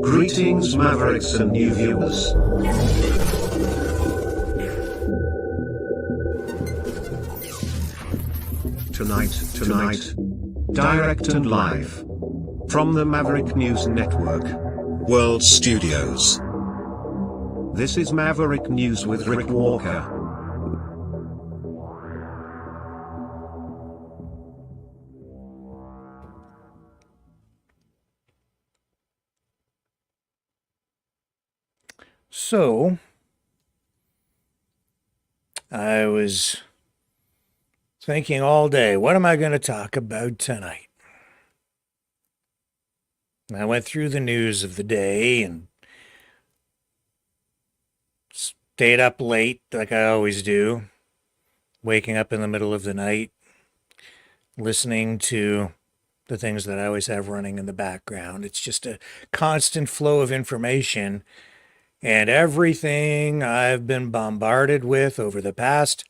Greetings, Mavericks and new viewers. Tonight, direct and live from the Maverick News Network World Studios. This is Maverick News with Rick Walker. So, I was thinking all day, what am I going to talk about tonight? I went through the news of the day and stayed up late like I always do, waking up in the middle of the night, listening to the things that I always have running in the background. It's just a constant flow of information. And everything I've been bombarded with over the past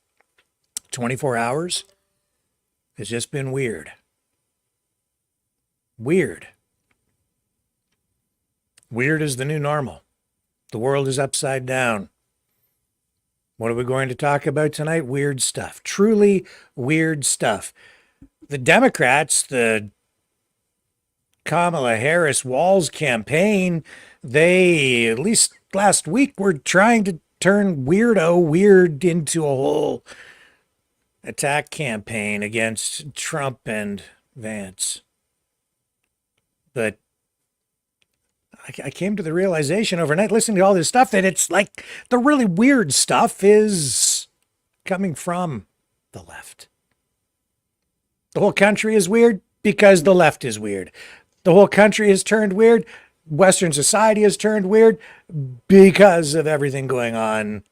24 hours has just been weird. Weird. Weird is the new normal. The world is upside down. What are we going to talk about tonight? Weird stuff. Truly weird stuff. The Democrats, the Kamala Harris-Walz campaign, they, at least last week, were trying to turn weird into a whole attack campaign against Trump and Vance. But I came to the realization overnight, listening to all this stuff, that it's like the really weird stuff is coming from the left. The whole country is weird because the left is weird. The whole country has turned weird. Western society has turned weird because of everything going on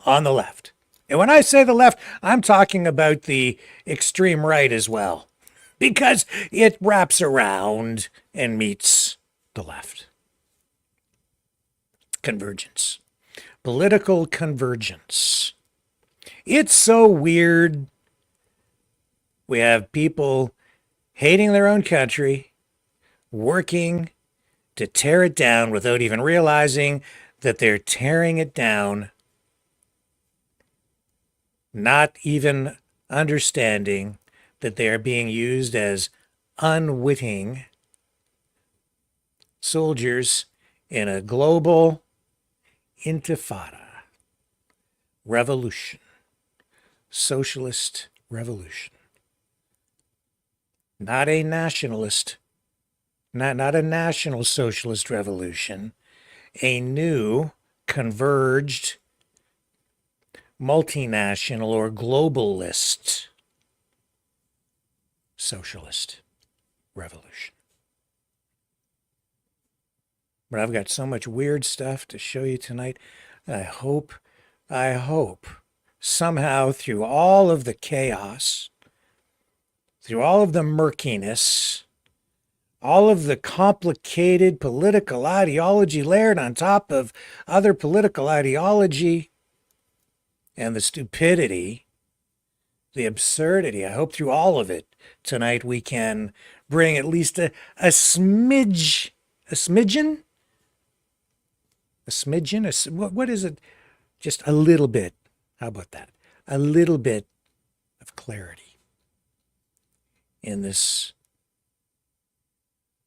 the left. And when I say the left, I'm talking about the extreme right as well, because it wraps around and meets the left. Convergence. Political convergence. It's so weird. We have people hating their own country, working to tear it down without even realizing that they're tearing it down, not even understanding that they are being used as unwitting soldiers in a global intifada, revolution, socialist revolution. Not a nationalist, not a national socialist revolution, a new converged multinational or globalist socialist revolution. But I've got so much weird stuff to show you tonight. I hope somehow through all of the chaos, through all of the murkiness, all of the complicated political ideology layered on top of other political ideology, and the stupidity, the absurdity, I hope through all of it tonight we can bring at least a smidgen? What is it? Just a little bit. How about that? A little bit of clarity in this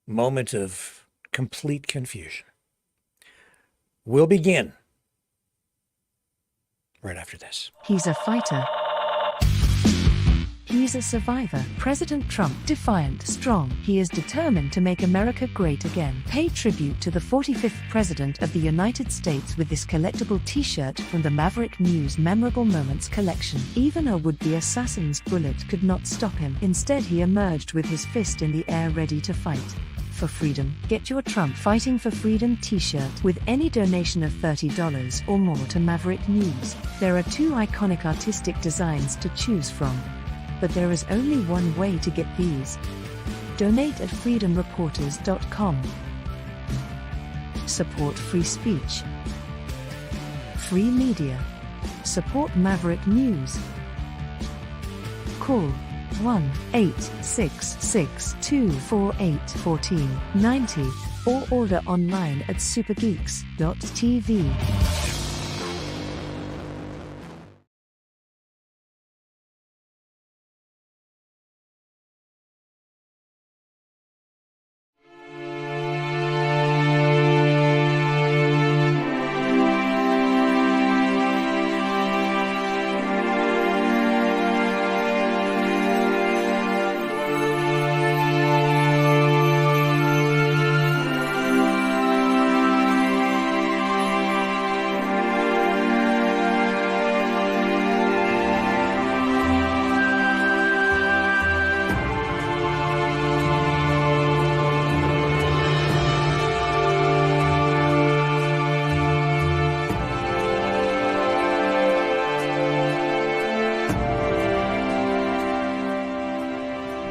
moment of complete confusion. We'll begin right after this. He's a fighter. He's a survivor. President Trump, defiant, strong. He is determined to make America great again. Pay tribute to the 45th President of the United States with this collectible t-shirt from the Maverick News Memorable Moments collection. Even a would-be assassin's bullet could not stop him. Instead, he emerged with his fist in the air ready to fight for freedom. Get your Trump Fighting for Freedom t-shirt with any donation of $30 or more to Maverick News. There are two iconic artistic designs to choose from, but there is only one way to get these. Donate at freedomreporters.com. Support free speech, free media. Support Maverick News. Call 1-866-248-1490 or order online at supergeeks.tv.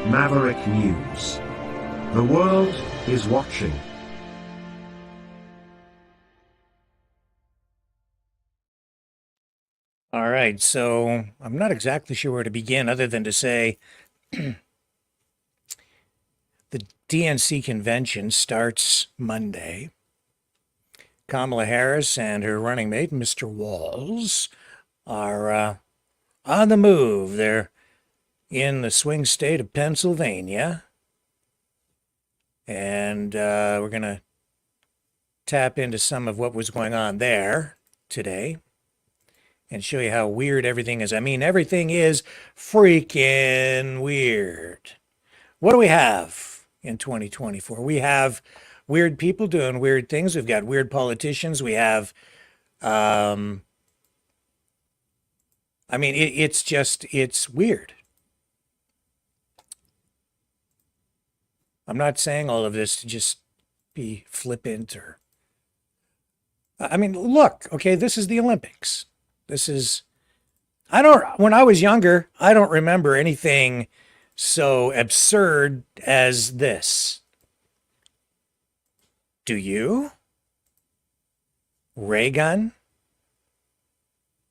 Maverick News. The world is watching. All right, so I'm not exactly sure where to begin other than to say the DNC convention starts Monday. Kamala Harris and her running mate, Mr. Walz, are on the move. They're in the swing state of Pennsylvania. And we're going to tap into some of what was going on there today and show you how weird everything is. I mean, everything is freaking weird. What do we have in 2024? We have weird people doing weird things. We've got weird politicians. We have, I mean, it's weird. I'm not saying all of this to just be flippant or, I mean, look, okay, this is the Olympics. When I was younger, I don't remember anything so absurd as this. Do you? Ray gun?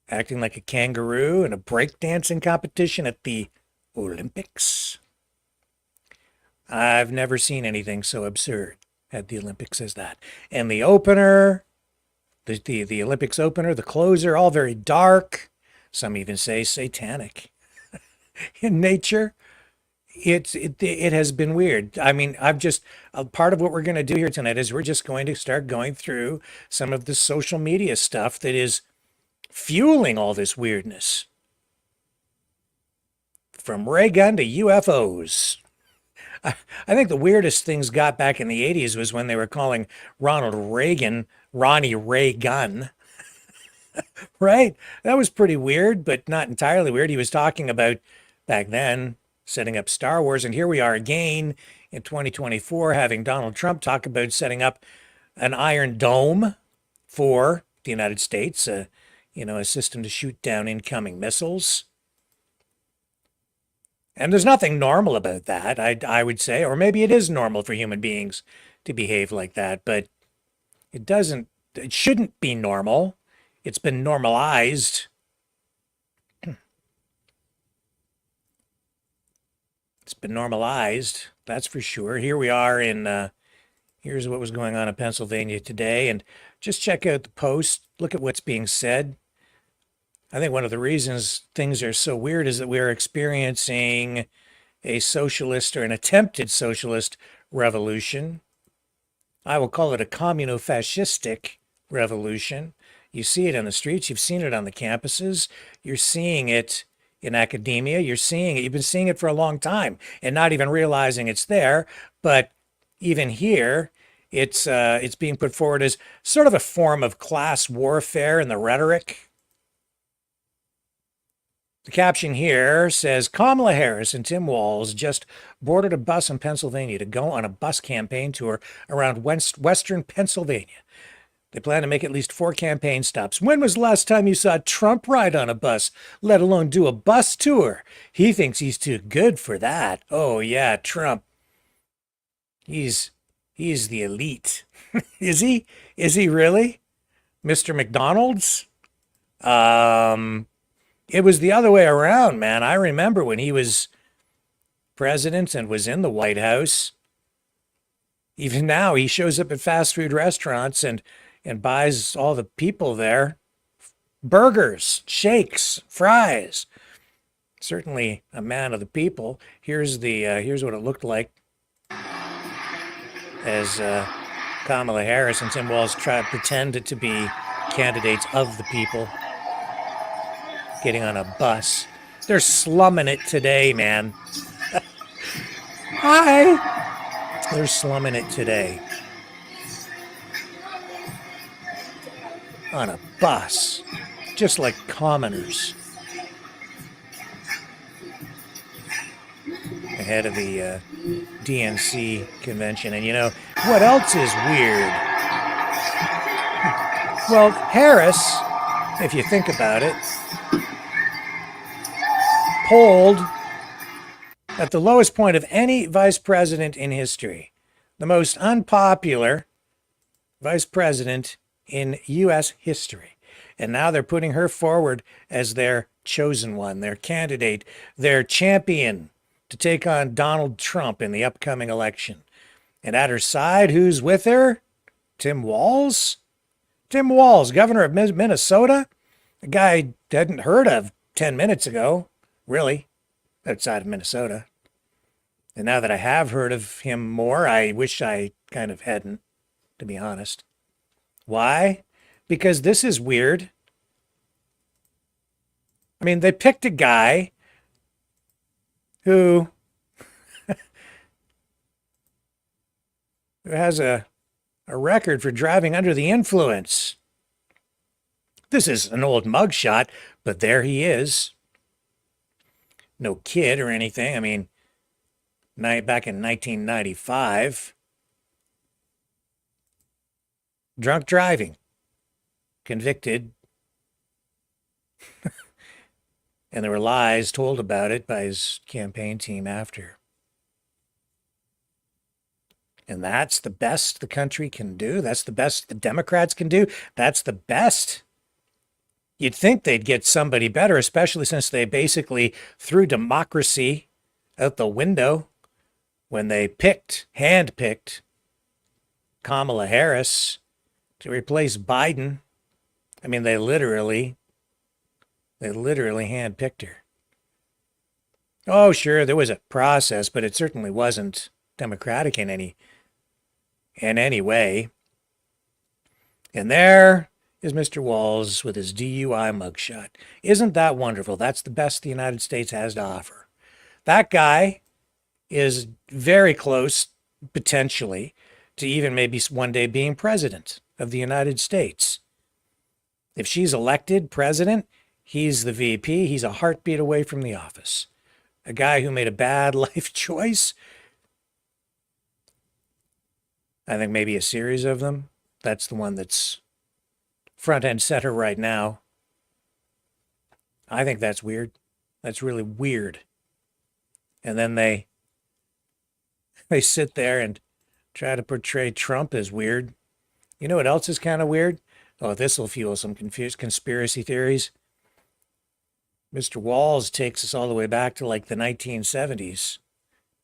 Acting like a kangaroo in a breakdancing competition at the Olympics? I've never seen anything so absurd at the Olympics as that. And the opener, the Olympics opener, the closer, all very dark. Some even say satanic in nature. It has been weird. I mean, part of what we're going to do here tonight is we're just going to start going through some of the social media stuff that is fueling all this weirdness. From ray gun to UFOs. I think the weirdest things got back in the 80s was when they were calling Ronald Reagan Ronnie Ray Gun. Right? That was pretty weird, but not entirely weird. He was talking about, back then, setting up Star Wars. And here we are again in 2024 having Donald Trump talk about setting up an Iron Dome for the United States, a system to shoot down incoming missiles. And there's nothing normal about that, I would say, or maybe it is normal for human beings to behave like that, but it shouldn't be normal. It's been normalized. It's been normalized, that's for sure. Here we are here's what was going on in Pennsylvania today, and just check out the post, look at what's being said. I think one of the reasons things are so weird is that we're experiencing a socialist or an attempted socialist revolution. I will call it a communo-fascistic revolution. You see it in the streets. You've seen it on the campuses. You're seeing it in academia. You've been seeing it for a long time and not even realizing it's there. But even here, it's being put forward as sort of a form of class warfare in the rhetoric. The caption here says, Kamala Harris and Tim Walz just boarded a bus in Pennsylvania to go on a bus campaign tour around western Pennsylvania. They plan to make at least 4 campaign stops. When was the last time you saw Trump ride on a bus, let alone do a bus tour? He thinks he's too good for that. Oh, yeah, Trump. He's the elite. Is he? Is he really? Mr. McDonald's? It was the other way around, man. I remember when he was president and was in the White House. Even now, he shows up at fast food restaurants and buys all the people there burgers, shakes, fries. Certainly a man of the people. Here's what it looked like as Kamala Harris and Tim Walz try to pretend to be candidates of the people, getting on a bus. They're slumming it today, man. Hi. They're slumming it today. On a bus, just like commoners. Ahead of the DNC convention. And you know, what else is weird? Well, Harris, if you think about it, polled at the lowest point of any vice president in history. The most unpopular vice president in U.S. history. And now they're putting her forward as their chosen one, their candidate, their champion to take on Donald Trump in the upcoming election. And at her side, who's with her? Tim Walz? Tim Walz, governor of Minnesota? A guy I hadn't heard of 10 minutes ago, really, outside of Minnesota. And now that I have heard of him more, I wish I kind of hadn't, to be honest. Why? Because this is weird. I mean, they picked a guy who has a record for driving under the influence. This is an old mugshot, but there he is. No kid or anything. I mean, back in 1995. Drunk driving. Convicted. And there were lies told about it by his campaign team after. And that's the best the country can do. That's the best the Democrats can do. That's the best. You'd think they'd get somebody better, especially since they basically threw democracy out the window when they handpicked Kamala Harris to replace Biden. I mean, they literally handpicked her. Oh, sure, there was a process, but it certainly wasn't democratic in any way. And there is Mr. Walz with his DUI mugshot. Isn't that wonderful? That's the best the United States has to offer. That guy is very close, potentially, to even maybe one day being president of the United States. If she's elected president, he's the VP. He's a heartbeat away from the office. A guy who made a bad life choice. I think maybe a series of them. That's the one that's front and center right now. I think that's weird. That's really weird. And then they sit there and try to portray Trump as weird. You know what else is kind of weird? Oh, this will fuel some conspiracy theories. Mr. Walz takes us all the way back to like the 1970s,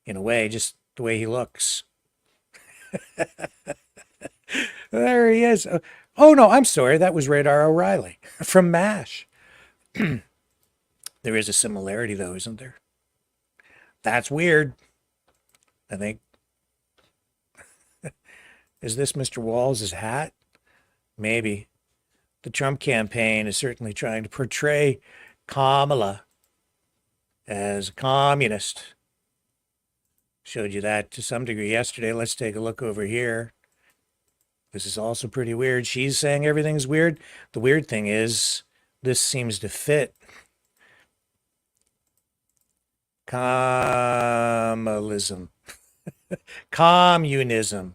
in a way, just the way he looks. There he is. Oh, no, I'm sorry. That was Radar O'Reilly from MASH. There is a similarity, though, isn't there? That's weird, I think. Is this Mr. Walz's hat? Maybe. The Trump campaign is certainly trying to portray Kamala as a communist. Showed you that to some degree yesterday. Let's take a look over here. This is also pretty weird. She's saying everything's weird. The weird thing is, this seems to fit. Kamalism. Communism.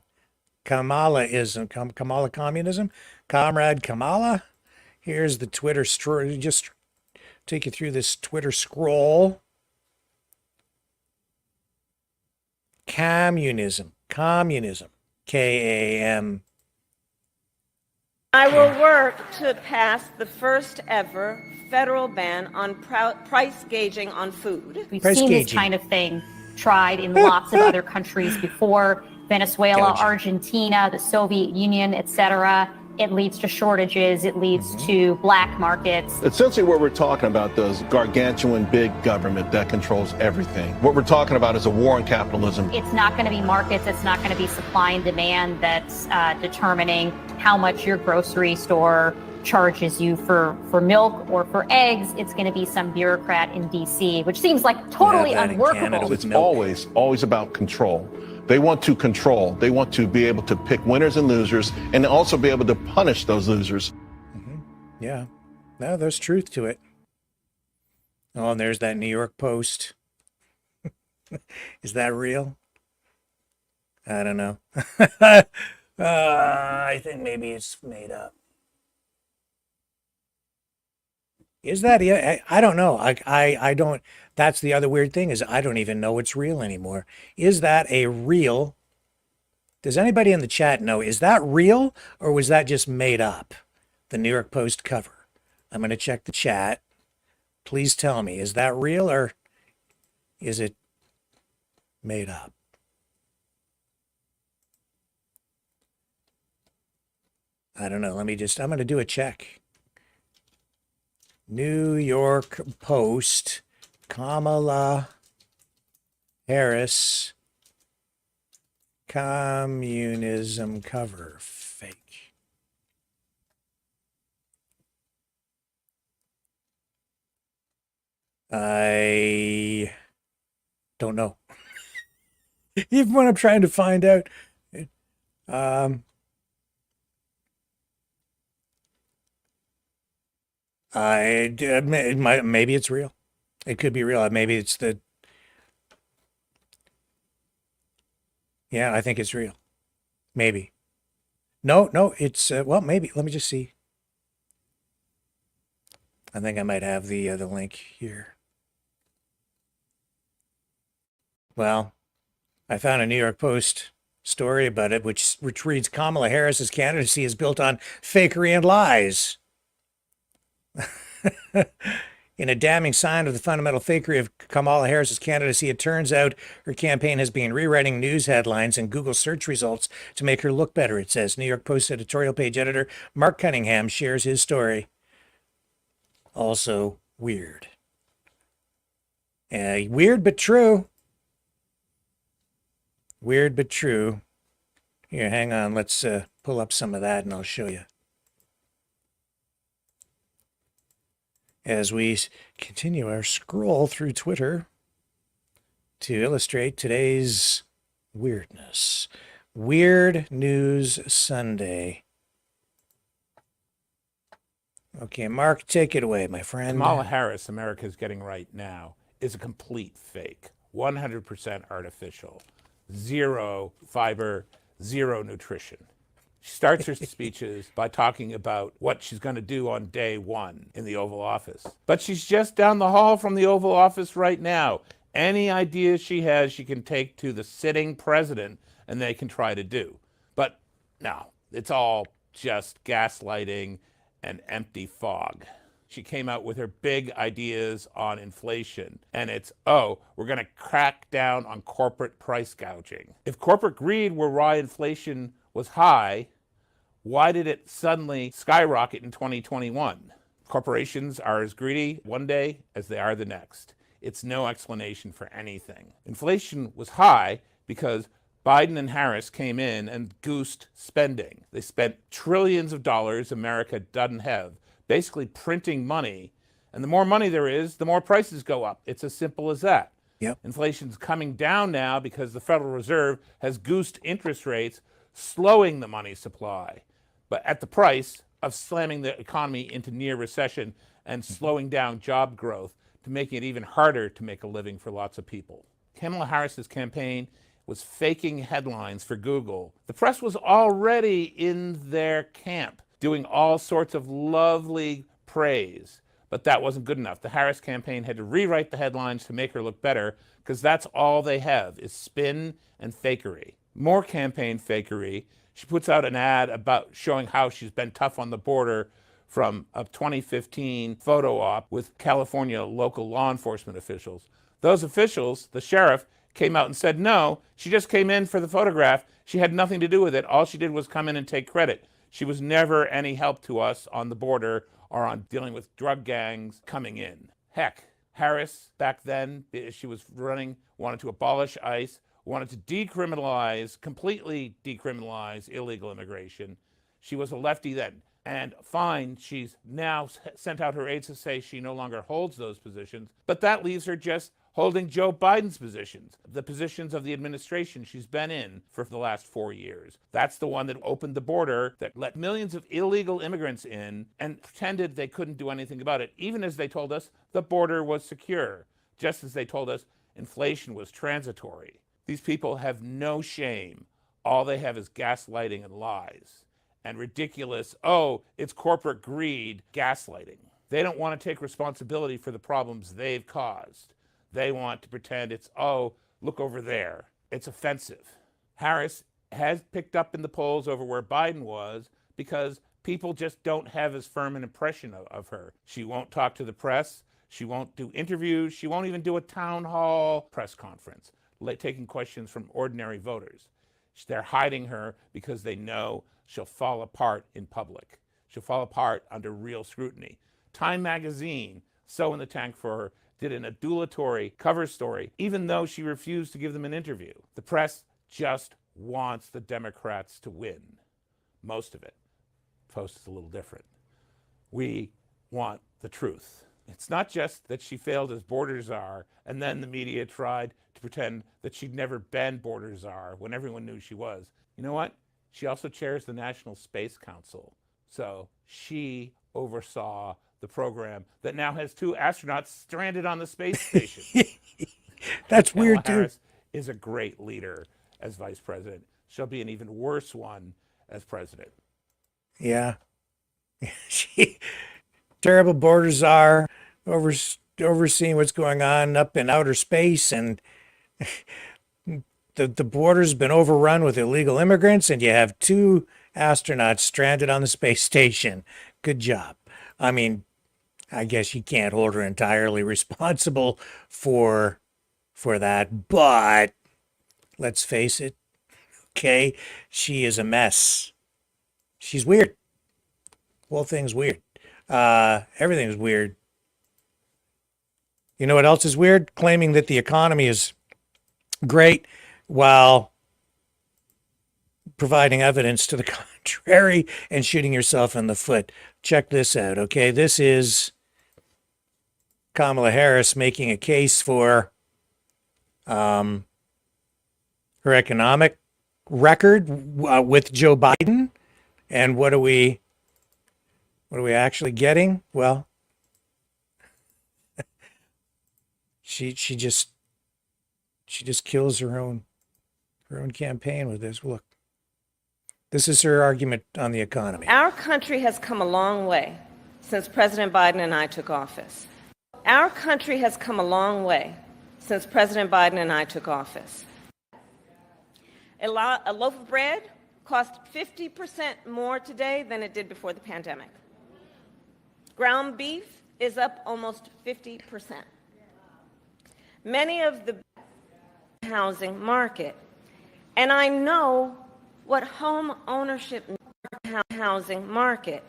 Kamalaism. Kamala communism. Comrade Kamala. Here's the Twitter story. Just take you through this Twitter scroll. Communism. Communism. K-A-M. I will work to pass the first ever federal ban on price gauging on food. We've Price seen gauging. this kind of thing tried in lots of other countries before. Venezuela, Gotcha. Argentina, the Soviet Union, etc. It leads to shortages. It leads to black markets. Essentially what we're talking about is gargantuan big government that controls everything. What we're talking about is a war on capitalism. It's not going to be markets. It's not going to be supply and demand that's determining how much your grocery store charges you for milk or for eggs. It's going to be some bureaucrat in D.C., which seems like totally unworkable. It's always about control. They want to control. They want to be able to pick winners and losers and also be able to punish those losers. Yeah. No, there's truth to it. Oh, and there's that New York Post. Is that real? I don't know. I think maybe it's made up. Is that? I don't know. I don't. That's the other weird thing is I don't even know it's real anymore. Is that a real? Does anybody in the chat know? Is that real or was that just made up? The New York Post cover. I'm going to check the chat. Please tell me, is that real or is it made up? I don't know. I'm going to do a check. New York Post, Kamala Harris, communism cover, fake. I don't know. Even when I'm trying to find out, maybe it's real. It could be real. Maybe it's yeah, I think it's real. Maybe. No, it's, well, maybe. Let me just see. I think I might have the link here. Well, I found a New York Post story about it, which reads Kamala Harris's candidacy is built on fakery and lies. In a damning sign of the fundamental fakery of Kamala Harris's candidacy, it turns out her campaign has been rewriting news headlines and Google search results to make her look better, it says. New York Post editorial page editor Mark Cunningham shares his story. Also weird. Weird but true. Weird but true. Here, hang on. Let's pull up some of that and I'll show you. As we continue our scroll through Twitter to illustrate today's weirdness. Weird News Sunday. Okay, Mark, take it away, my friend. Kamala Harris, America's getting right now, is a complete fake. 100% artificial. Zero fiber, zero nutrition. She starts her speeches by talking about what she's going to do on day one in the Oval Office. But she's just down the hall from the Oval Office right now. Any ideas she has, she can take to the sitting president and they can try to do. But no, it's all just gaslighting and empty fog. She came out with her big ideas on inflation, and it's, we're going to crack down on corporate price gouging. If corporate greed were why inflation was high, why did it suddenly skyrocket in 2021? Corporations are as greedy one day as they are the next. It's no explanation for anything. Inflation was high because Biden and Harris came in and goosed spending. They spent trillions of dollars America doesn't have, basically printing money. And the more money there is, the more prices go up. It's as simple as that. Yep. Inflation's coming down now because the Federal Reserve has goosed interest rates, slowing the money supply, but at the price of slamming the economy into near recession and slowing down job growth to making it even harder to make a living for lots of people. Kamala Harris's campaign was faking headlines for Google. The press was already in their camp, doing all sorts of lovely praise, but that wasn't good enough. The Harris campaign had to rewrite the headlines to make her look better, because that's all they have is spin and fakery. More campaign fakery. She puts out an ad about showing how she's been tough on the border from a 2015 photo op with California local law enforcement officials. Those officials, the sheriff, came out and said, no, she just came in for the photograph. She had nothing to do with it. All she did was come in and take credit. She was never any help to us on the border or on dealing with drug gangs coming in. Heck, Harris, back then, she was running, wanted to abolish ICE, wanted to decriminalize, completely decriminalize illegal immigration. She was a lefty then. And fine, she's now sent out her aides to say she no longer holds those positions, but that leaves her just holding Joe Biden's positions, the positions of the administration she's been in for the last 4 years. That's the one that opened the border, that let millions of illegal immigrants in and pretended they couldn't do anything about it, even as they told us the border was secure, just as they told us inflation was transitory. These people have no shame. All they have is gaslighting and lies and ridiculous, oh, it's corporate greed, gaslighting. They don't want to take responsibility for the problems they've caused. They want to pretend it's, oh, look over there. It's offensive. Harris has picked up in the polls over where Biden was because people just don't have as firm an impression of her. She won't talk to the press. She won't do interviews. She won't even do a town hall press conference, taking questions from ordinary voters. They're hiding her because they know she'll fall apart in public. She'll fall apart under real scrutiny. Time magazine, so in the tank for her, did an adulatory cover story, even though she refused to give them an interview. The press just wants the Democrats to win. Most of it. Post is a little different. We want the truth. It's not just that she failed as border czar, and then the media tried to pretend that she'd never been border czar when everyone knew she was. You know what? She also chairs the National Space Council. So she oversaw the program that now has 2 astronauts stranded on the space station. That's weird, Kamala Harris too. is a great leader as vice president. She'll be an even worse one as president. Yeah. She, terrible border czar, overseeing what's going on up in outer space, and the border's been overrun with illegal immigrants, and you have 2 astronauts stranded on the space station. Good job. I mean, I guess you can't hold her entirely responsible for that, but let's face it, okay, she is a mess. She's weird. Whole thing's weird. Everything's weird. You know what else is weird? Claiming that the economy is great while providing evidence to the contrary and shooting yourself in the foot. Check this out, okay? This is Kamala Harris making a case for her economic record with Joe Biden. And what are we actually getting? Well, she just kills her own campaign with this. Look. This is her argument on the economy. Our country has come a long way since President Biden and I took office. Our country has come a long way since President Biden and I took office. A loaf of bread costs 50% more today than it did before the pandemic. Ground beef is up almost 50%. Many of the housing market, and I know what home ownership housing market,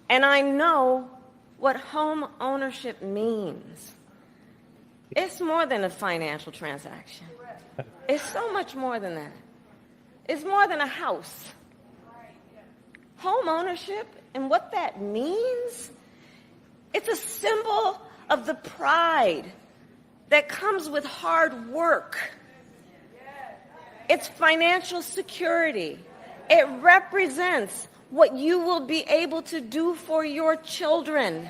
and I know what home ownership means. It's more than a financial transaction. It's so much more than that. It's more than a house. Home ownership and what that means, it's a symbol of the pride that comes with hard work. It's financial security. It represents what you will be able to do for your children.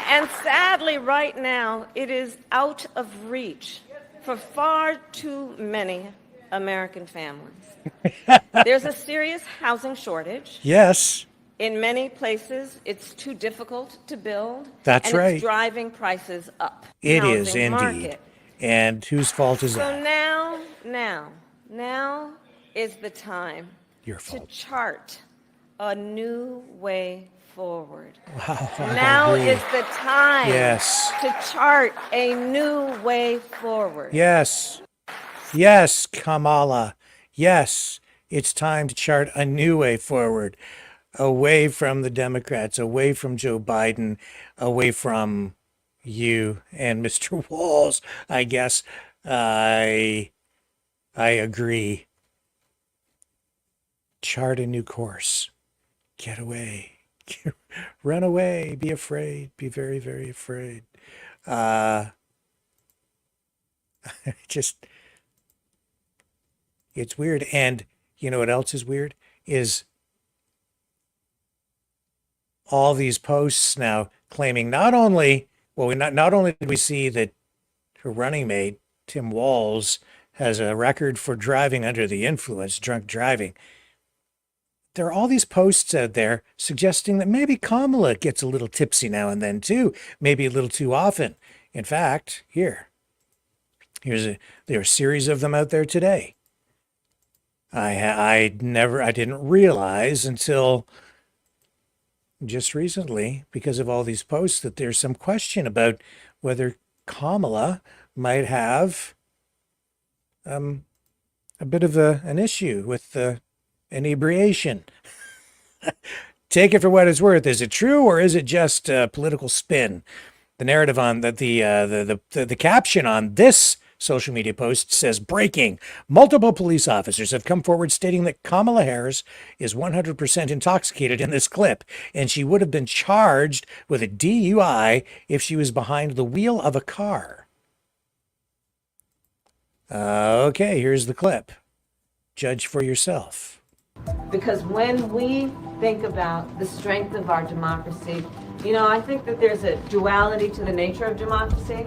And sadly, right now, it is out of reach for far too many American families. There's a serious housing shortage. Yes. In many places, it's too difficult to build. That's and right. It's driving prices up. It is Housing indeed. market. And whose fault is So that? now is the time Your to fault. chart a new way forward. Wow, I Now agree. is the time Yes. to chart a new way forward. Yes. Yes, Kamala. Yes, it's time to chart a new way forward, away from the Democrats, away from Joe Biden, away from you and Mr. Walls. I guess I agree. Chart a new course. Get away. Run away. Be afraid. Be very, very afraid. Just, it's weird. And you know what else is weird? Is all these posts now claiming not only, well, not only did we see that her running mate, Tim Walz, has a record for driving under the influence, drunk driving. There are all these posts out there suggesting that maybe Kamala gets a little tipsy now and then too, maybe a little too often. In fact, there are a series of them out there today. I didn't realize until just recently, because of all these posts, that there's some question about whether Kamala might have a bit of an issue with the inebriation. Take it for what it's worth. Is it true, or is it just a political spin? The narrative on the caption on this social media post says, breaking: multiple police officers have come forward stating that Kamala Harris is 100% intoxicated in this clip, and she would have been charged with a DUI if she was behind the wheel of a car. Okay, here's the clip. Judge for yourself. Because when we think about the strength of our democracy, you know, I think that there's a duality to the nature of democracy.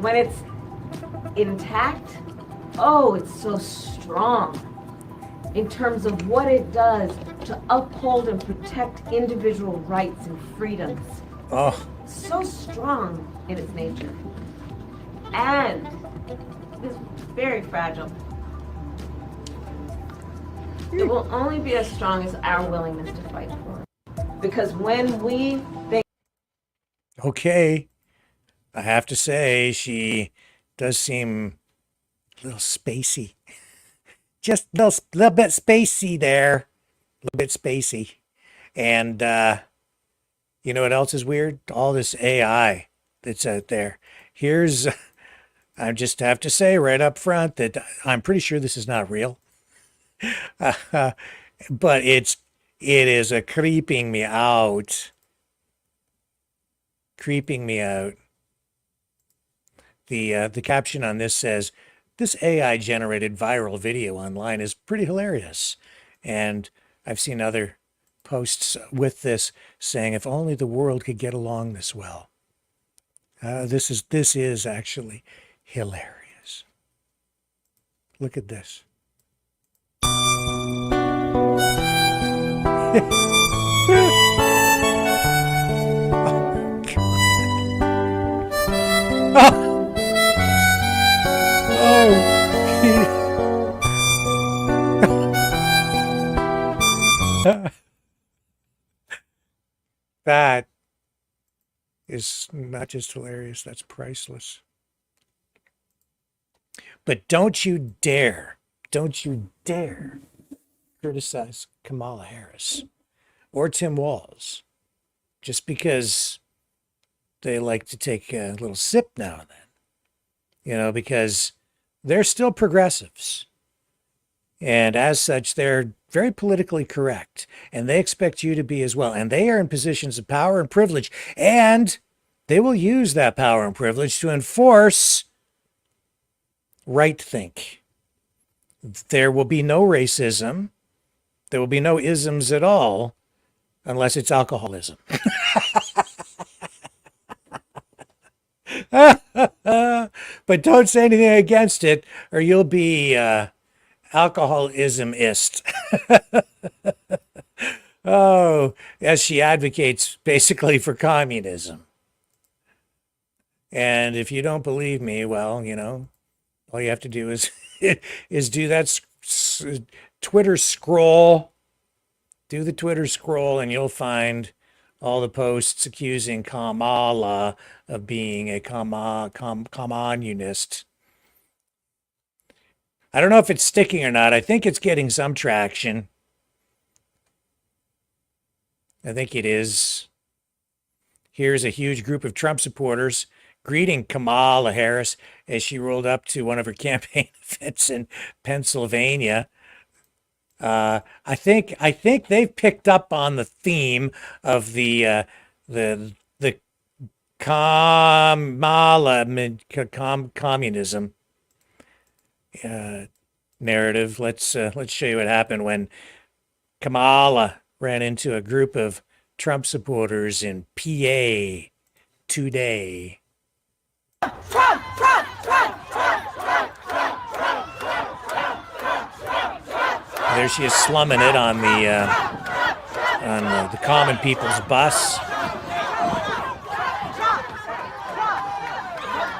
When it's intact, oh, it's so strong in terms of what it does to uphold and protect individual rights and freedoms. Oh, So strong in its nature. And it's very fragile. It will only be as strong as our willingness to fight for it. Because when we think... okay. I have to say, she does seem a little spacey. Just a little bit spacey there. A little bit spacey. And you know what else is weird? All this AI that's out there. I just have to say right up front that I'm pretty sure this is not real. But it is a creeping me out. Creeping me out. The caption on this says, this AI generated viral video online is pretty hilarious. And I've seen other posts with this saying, if only the world could get along this well. This is actually hilarious. Look at this. That is not just hilarious, that's priceless. But don't you dare criticize Kamala Harris or Tim Walz just because they like to take a little sip now and then. You know, because they're still progressives. And as such, they're very politically correct. And they expect you to be as well. And they are in positions of power and privilege. And they will use that power and privilege to enforce right think. There will be no racism. There will be no isms at all unless it's alcoholism. But don't say anything against it or you'll be alcoholismist. Oh, as she advocates basically for communism. And if you don't believe me, well, you know, all you have to do is do that Twitter scroll Do the Twitter scroll and you'll find all the posts accusing Kamala of being a communist. I don't know if it's sticking or not. I think it's getting some traction. I think it is. Here's a huge group of Trump supporters greeting Kamala Harris as she rolled up to one of her campaign events in Pennsylvania. I think they've picked up on the theme of the communism narrative. Let's show you what happened when Kamala ran into a group of Trump supporters in PA today. There she is slumming it on the common people's bus.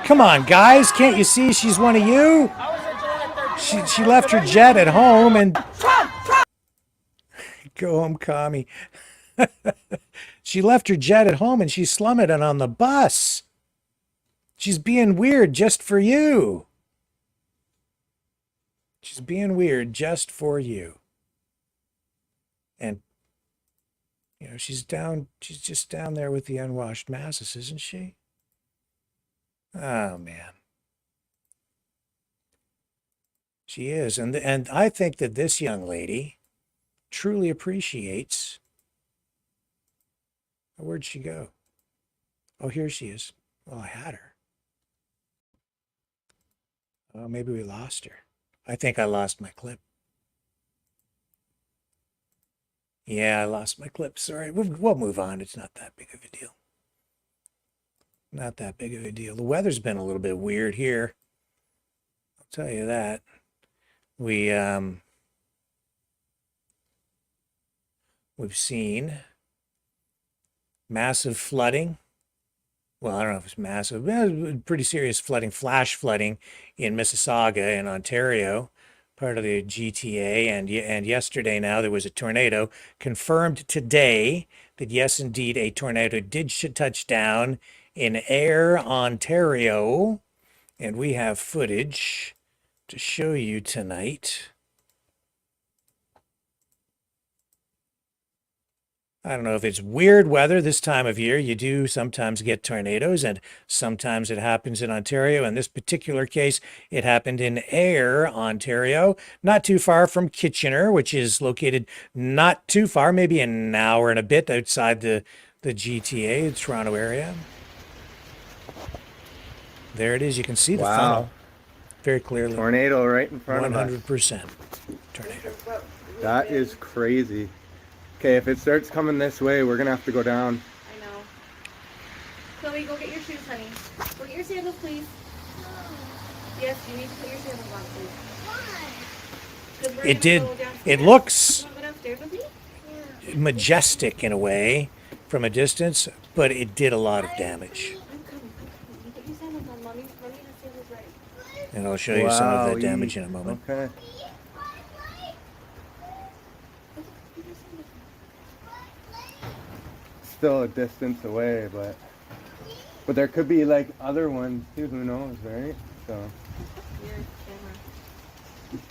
Come on, guys, can't you see she's one of you? She left her jet at home and go home, commie. She left her jet at home and she's slumming it on the bus. She's being weird just for you. She's being weird just for you. And, you know, she's just down there with the unwashed masses, isn't she? Oh, man. She is. And I think that this young lady truly appreciates. Where'd she go? Oh, here she is. Well, I had her. Oh, maybe we lost her. I think I lost my clip. Yeah, I lost my clip. Sorry. We'll move on. It's not that big of a deal. Not that big of a deal. The weather's been a little bit weird here. I'll tell you that. We've seen massive flooding. Well, I don't know if it's massive, but pretty serious flooding, flash flooding in Mississauga in Ontario, part of the GTA. And yesterday now there was a tornado. Confirmed today that yes, indeed, a tornado did touch down in Ayr, Ontario. And we have footage to show you tonight. I don't know if it's weird weather this time of year. You do sometimes get tornadoes, and sometimes it happens in Ontario. In this particular case, it happened in Ayr, Ontario, not too far from Kitchener, which is located not too far, maybe an hour and a bit outside the GTA, the Toronto area. There it is. You can see the funnel very clearly. Tornado right in front of us. 100% tornado. That is crazy. Okay, if it starts coming this way, we're gonna have to go down. I know. Chloe, go get your shoes, honey. Go get your sandals, please. Yes, you need to put your sandals on, please. Why? It did. It looks majestic in a way from a distance, but it did a lot of damage. I'm coming. Put your sandals on, Mommy. Mommy has sandals right. And I'll show you some of that damage in a moment. Okay. Still a distance away, but there could be like other ones too. Who knows, right? So. Your camera.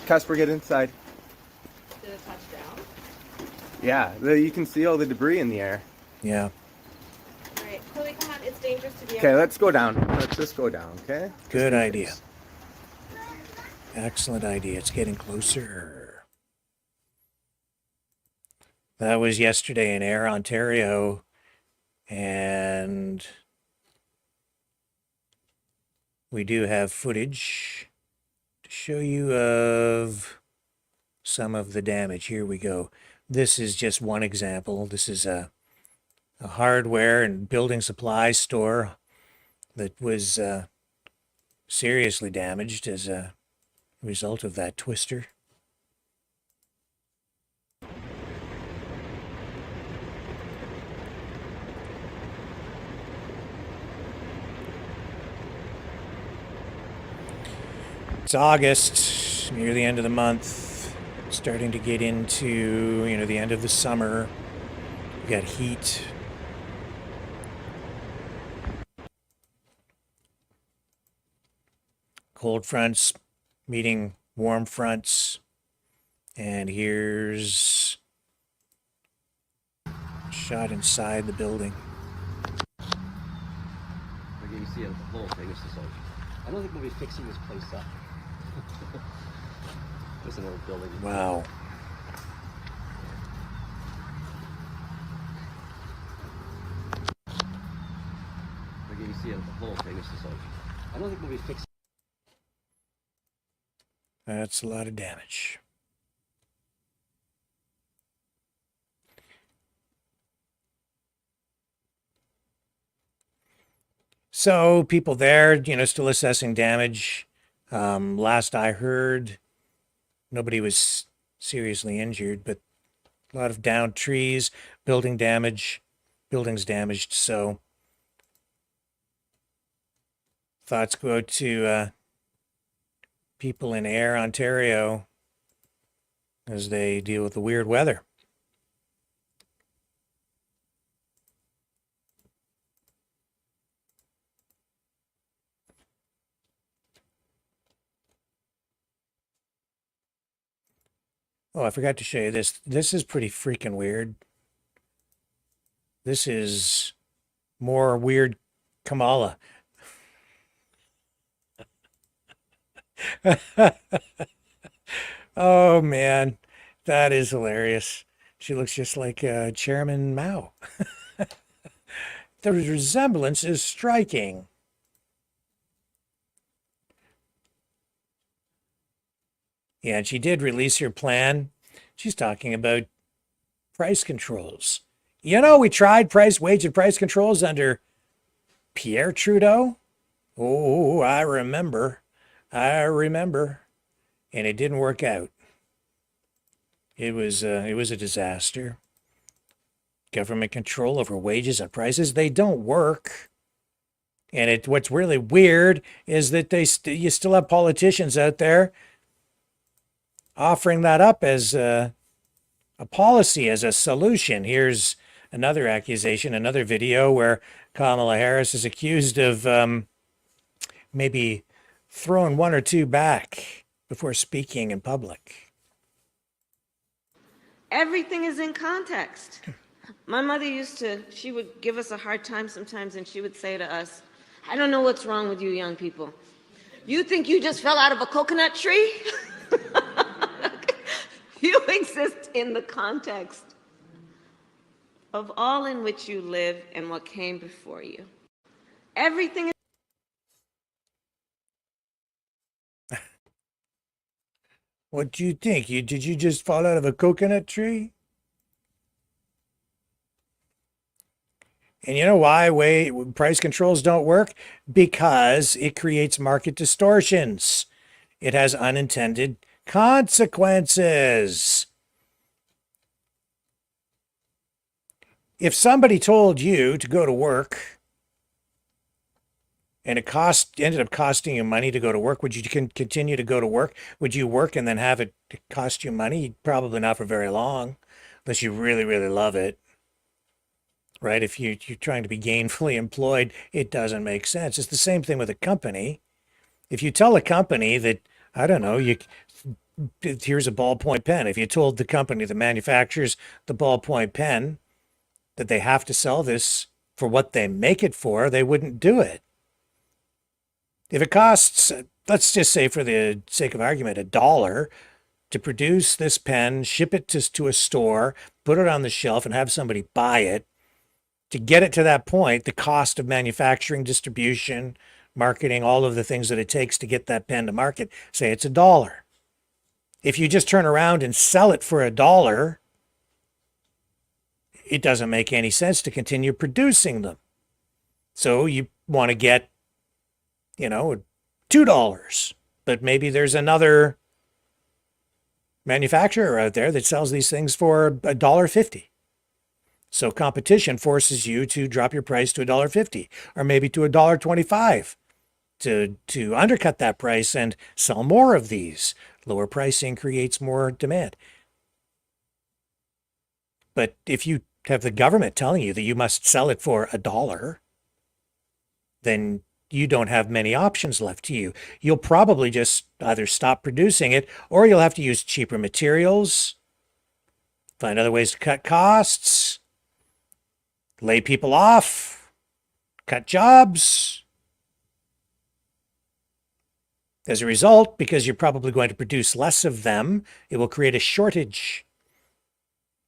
Casper, get inside. Did it touch down? Yeah, you can see all the debris in the air. Yeah. All right, Chloe, come on. It's dangerous to be. Okay, let's go down. Let's just go down. Okay. Good idea. Excellent idea. It's getting closer. That was yesterday in Ayr, Ontario. And we do have footage to show you of some of the damage. Here we go. This is just one example. This is a hardware and building supplies store that was seriously damaged as a result of that twister. It's August, near the end of the month, starting to get into, the end of the summer. We got heat. Cold fronts meeting warm fronts. And here's a shot inside the building. Again, you see the whole thing. It's just like, I don't think we'll be fixing this place up. There's another building. Wow. Again, you see the whole thing. It's just like, I don't think we'll be fixing. That's a lot of damage. So people there, still assessing damage. Last I heard, nobody was seriously injured, but a lot of downed trees, buildings damaged. So thoughts go out to people in Ayr, Ontario, as they deal with the weird weather. Oh, I forgot to show you this. This is pretty freaking weird. This is more weird Kamala. Oh, man. That is hilarious. She looks just like Chairman Mao. The resemblance is striking. Yeah, and she did release her plan. She's talking about price controls. We tried wage and price controls under Pierre Trudeau. Oh, I remember. And it didn't work out. It was a disaster. Government control over wages and prices, they don't work. And what's really weird is that you still have politicians out there offering that up as a policy, as a solution. Here's another accusation, another video where Kamala Harris is accused of maybe throwing one or two back before speaking in public. Everything is in context. My mother she would give us a hard time sometimes, and she would say to us, I don't know what's wrong with you young people. You think you just fell out of a coconut tree? You exist in the context of all in which you live and what came before you. Everything is. What do you think? Did you just fall out of a coconut tree? And you know why price controls don't work? Because it creates market distortions. It has unintended consequences. If somebody told you to go to work and it ended up costing you money to go to work, would you continue to go to work? Would you work and then have it cost you money? Probably not for very long, unless you really, really love it. Right? If you're trying to be gainfully employed, it doesn't make sense. It's the same thing with a company. If you tell a company that, I don't know, here's a ballpoint pen. If you told the company that manufactures the ballpoint pen that they have to sell this for what they make it for, they wouldn't do it. If it costs, let's just say for the sake of argument, $1 to produce this pen, ship it to a store, put it on the shelf and have somebody buy it, to get it to that point, the cost of manufacturing, distribution, marketing, all of the things that it takes to get that pen to market, say it's $1. If you just turn around and sell it for $1, it doesn't make any sense to continue producing them. So you want to get, $2, but maybe there's another manufacturer out there that sells these things for $1.50. So competition forces you to drop your price to $1.50 or maybe to $1.25. to undercut that price and sell more of these. Lower pricing creates more demand. But if you have the government telling you that you must sell it for $1, then you don't have many options left to you. You'll probably just either stop producing it, or you'll have to use cheaper materials, find other ways to cut costs, lay people off, cut jobs. As a result, because you're probably going to produce less of them, it will create a shortage.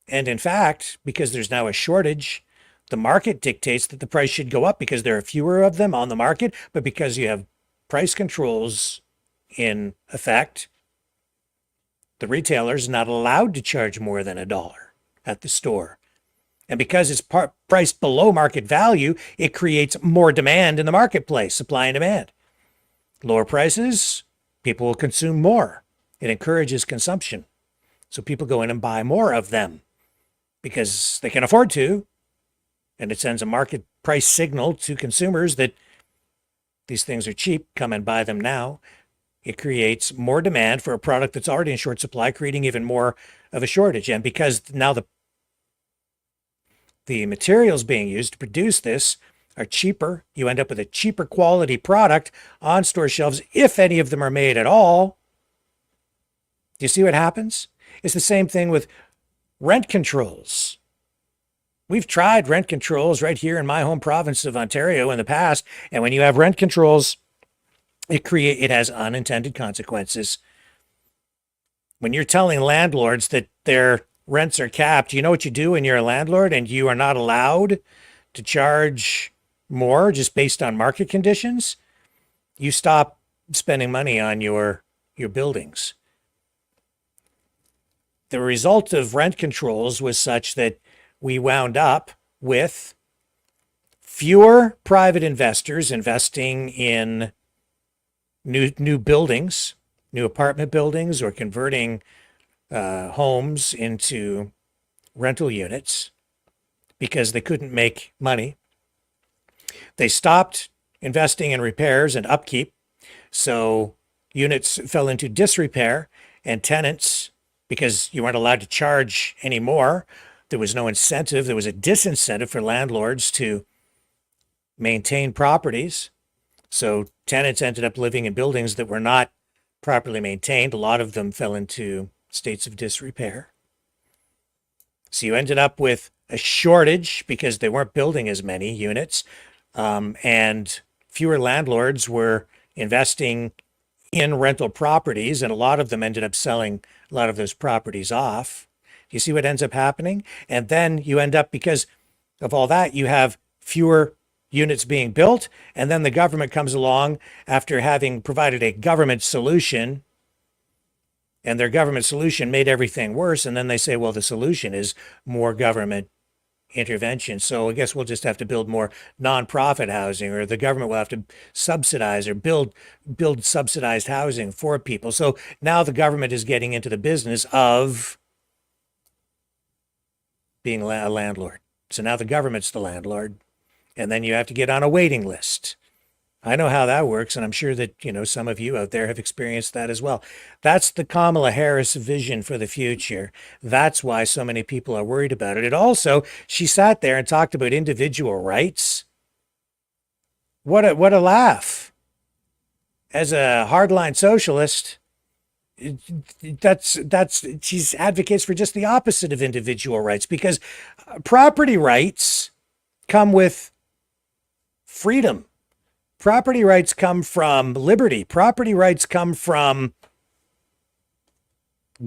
And in fact, because there's now a shortage, the market dictates that the price should go up because there are fewer of them on the market, but because you have price controls in effect, the retailer's not allowed to charge more than $1 at the store. And because it's priced below market value, it creates more demand in the marketplace, supply and demand. Lower prices, people will consume more. It encourages consumption. So people go in and buy more of them because they can afford to. And it sends a market price signal to consumers that these things are cheap, come and buy them now. It creates more demand for a product that's already in short supply, creating even more of a shortage. And because now the materials being used to produce this are cheaper, you end up with a cheaper quality product on store shelves, if any of them are made at all. Do you see what happens? It's the same thing with rent controls. We've tried rent controls right here in my home province of Ontario in the past, and when you have rent controls, it has unintended consequences. When you're telling landlords that their rents are capped, you know what you do when you're a landlord and you are not allowed to charge more just based on market conditions? You stop spending money on your buildings. The result of rent controls was such that we wound up with fewer private investors investing in new buildings, new apartment buildings, or converting homes into rental units because they couldn't make money. They stopped investing in repairs and upkeep, so units fell into disrepair, and tenants, because you weren't allowed to charge anymore, there was no incentive, there was a disincentive for landlords to maintain properties. So tenants ended up living in buildings that were not properly maintained. A lot of them fell into states of disrepair. So you ended up with a shortage because they weren't building as many units, and fewer landlords were investing in rental properties, and a lot of them ended up selling a lot of those properties off. You see what ends up happening? And then you end up, because of all that, you have fewer units being built, and then the government comes along after having provided a government solution, and their government solution made everything worse, and then they say, well, the solution is more government intervention. So I guess we'll just have to build more nonprofit housing, or the government will have to subsidize or build subsidized housing for people. So now the government is getting into the business of being a landlord. So now the government's the landlord, and then you have to get on a waiting list. I know how that works, and I'm sure that, some of you out there have experienced that as well. That's the Kamala Harris vision for the future. That's why so many people are worried about it. And also, she sat there and talked about individual rights. What a laugh. As a hardline socialist, she advocates for just the opposite of individual rights, because property rights come with freedom. Property rights come from liberty. Property rights come from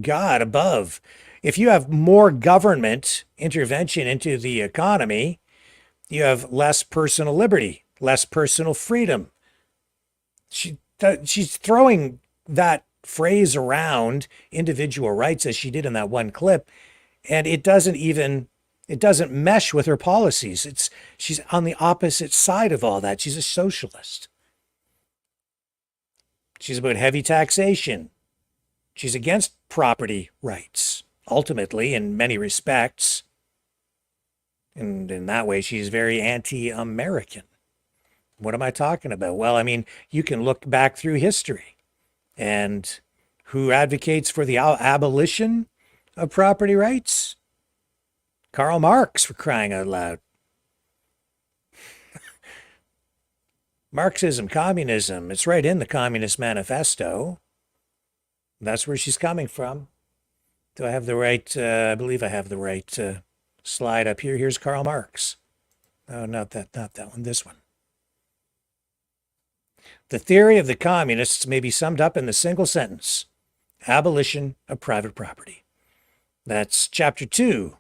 God above. If you have more government intervention into the economy, you have less personal liberty, less personal freedom. She's throwing that phrase around, individual rights, as she did in that one clip, and it doesn't mesh with her policies. She's on the opposite side of all that. She's a socialist. She's about heavy taxation. She's against property rights, ultimately, in many respects. And in that way, she's very anti-American. What am I talking about? Well, I mean, you can look back through history and who advocates for the abolition of property rights? Karl Marx, for crying out loud. Marxism, communism, it's right in the Communist Manifesto. That's where she's coming from. Do I have the right, I believe I have the right slide up here. Here's Karl Marx. Oh, not that one, this one. The theory of the communists may be summed up in the single sentence: abolition of private property. That's chapter 2,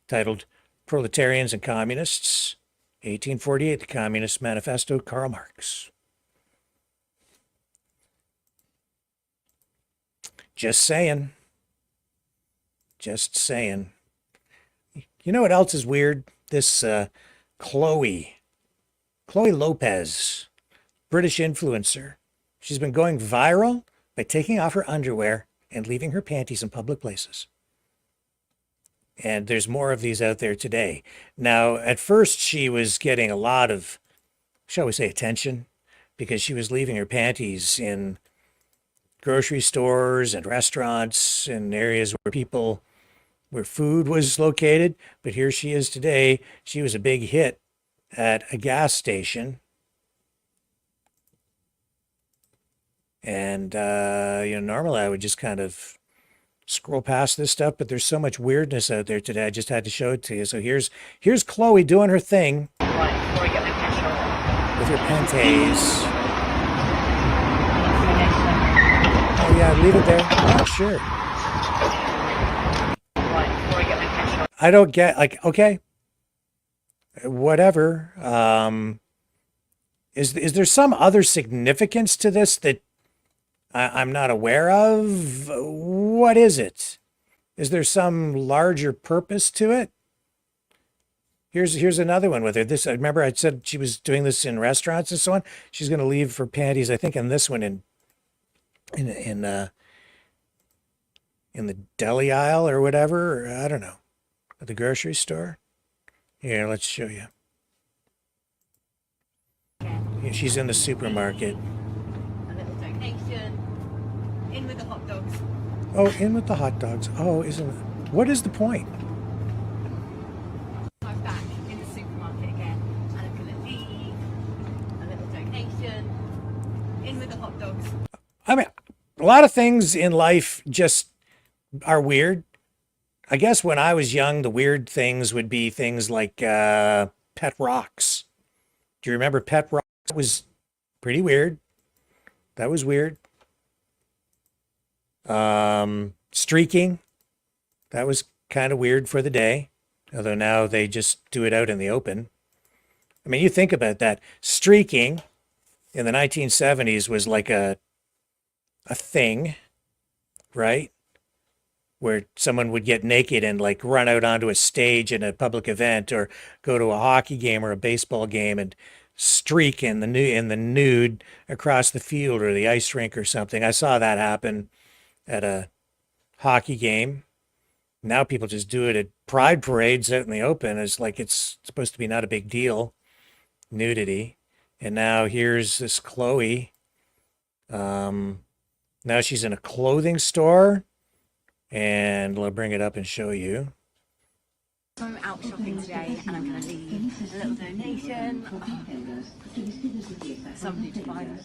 titled Proletarians and Communists, 1848, the Communist Manifesto, Karl Marx. Just saying. Just saying. You know what else is weird? This Chloe Lopez, British influencer. She's been going viral by taking off her underwear and leaving her panties in public places. And there's more of these out there today. Now, at first, she was getting a lot of, shall we say, attention, because she was leaving her panties in grocery stores and restaurants and areas where food was located. But here she is today. She was a big hit at a gas station. And, normally I would just kind of scroll past this stuff, but there's so much weirdness out there today. I just had to show it to you. So here's Chloe doing her thing with her panties. Oh yeah, leave it there. Oh, sure. I don't get, like, okay, whatever. Is there some other significance to this that I'm not aware of? What is it? Is there some larger purpose to it? Here's another one with her. This, I remember I said she was doing this in restaurants and so on. She's going to leave for panties, I think, in this one in the deli aisle or whatever. Or I don't know, at the grocery store. Here, let's show you. Yeah, she's in the supermarket. A little donation. In with the hot dogs. Oh, in with the hot dogs. Oh, what is the point? I'm back in the supermarket again, and I'm gonna leave a little donation. In with the hot dogs. I mean, a lot of things in life just are weird. I guess when I was young, the weird things would be things like pet rocks. Do you remember pet rocks? That was pretty weird. That was weird. Streaking. That was kind of weird for the day. Although now they just do it out in the open. I mean, you think about that. Streaking in the 1970s was like a thing, right? Where someone would get naked and like run out onto a stage in a public event or go to a hockey game or a baseball game and streak in the nude across the field or the ice rink or something. I saw that happen at a hockey game. Now people just do it at pride parades out in the open. It's like it's supposed to be not a big deal, nudity. And now here's this Chloe. Now she's in a clothing store. And I'll bring it up and show you. I'm out shopping today, and I'm going to leave a little donation. Somebody to buy me.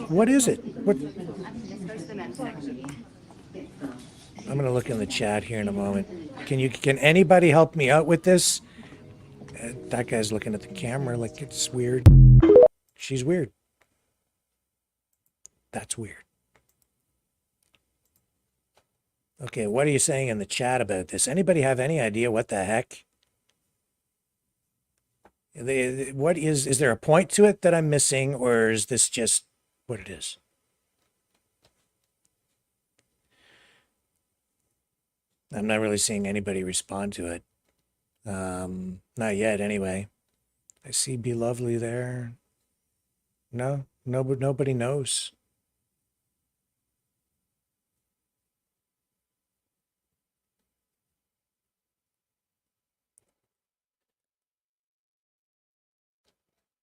What is it? What? Let's go to the men's section. I'm going to look in the chat here in a moment. Can anybody help me out with this? That guy's looking at the camera like it's weird. She's weird. That's weird. Okay, what are you saying in the chat about this? Anybody have any idea what the heck? What is there a point to it that I'm missing, or is this just what it is? I'm not really seeing anybody respond to it. Not yet, anyway. I see Be Lovely there. No, nobody knows.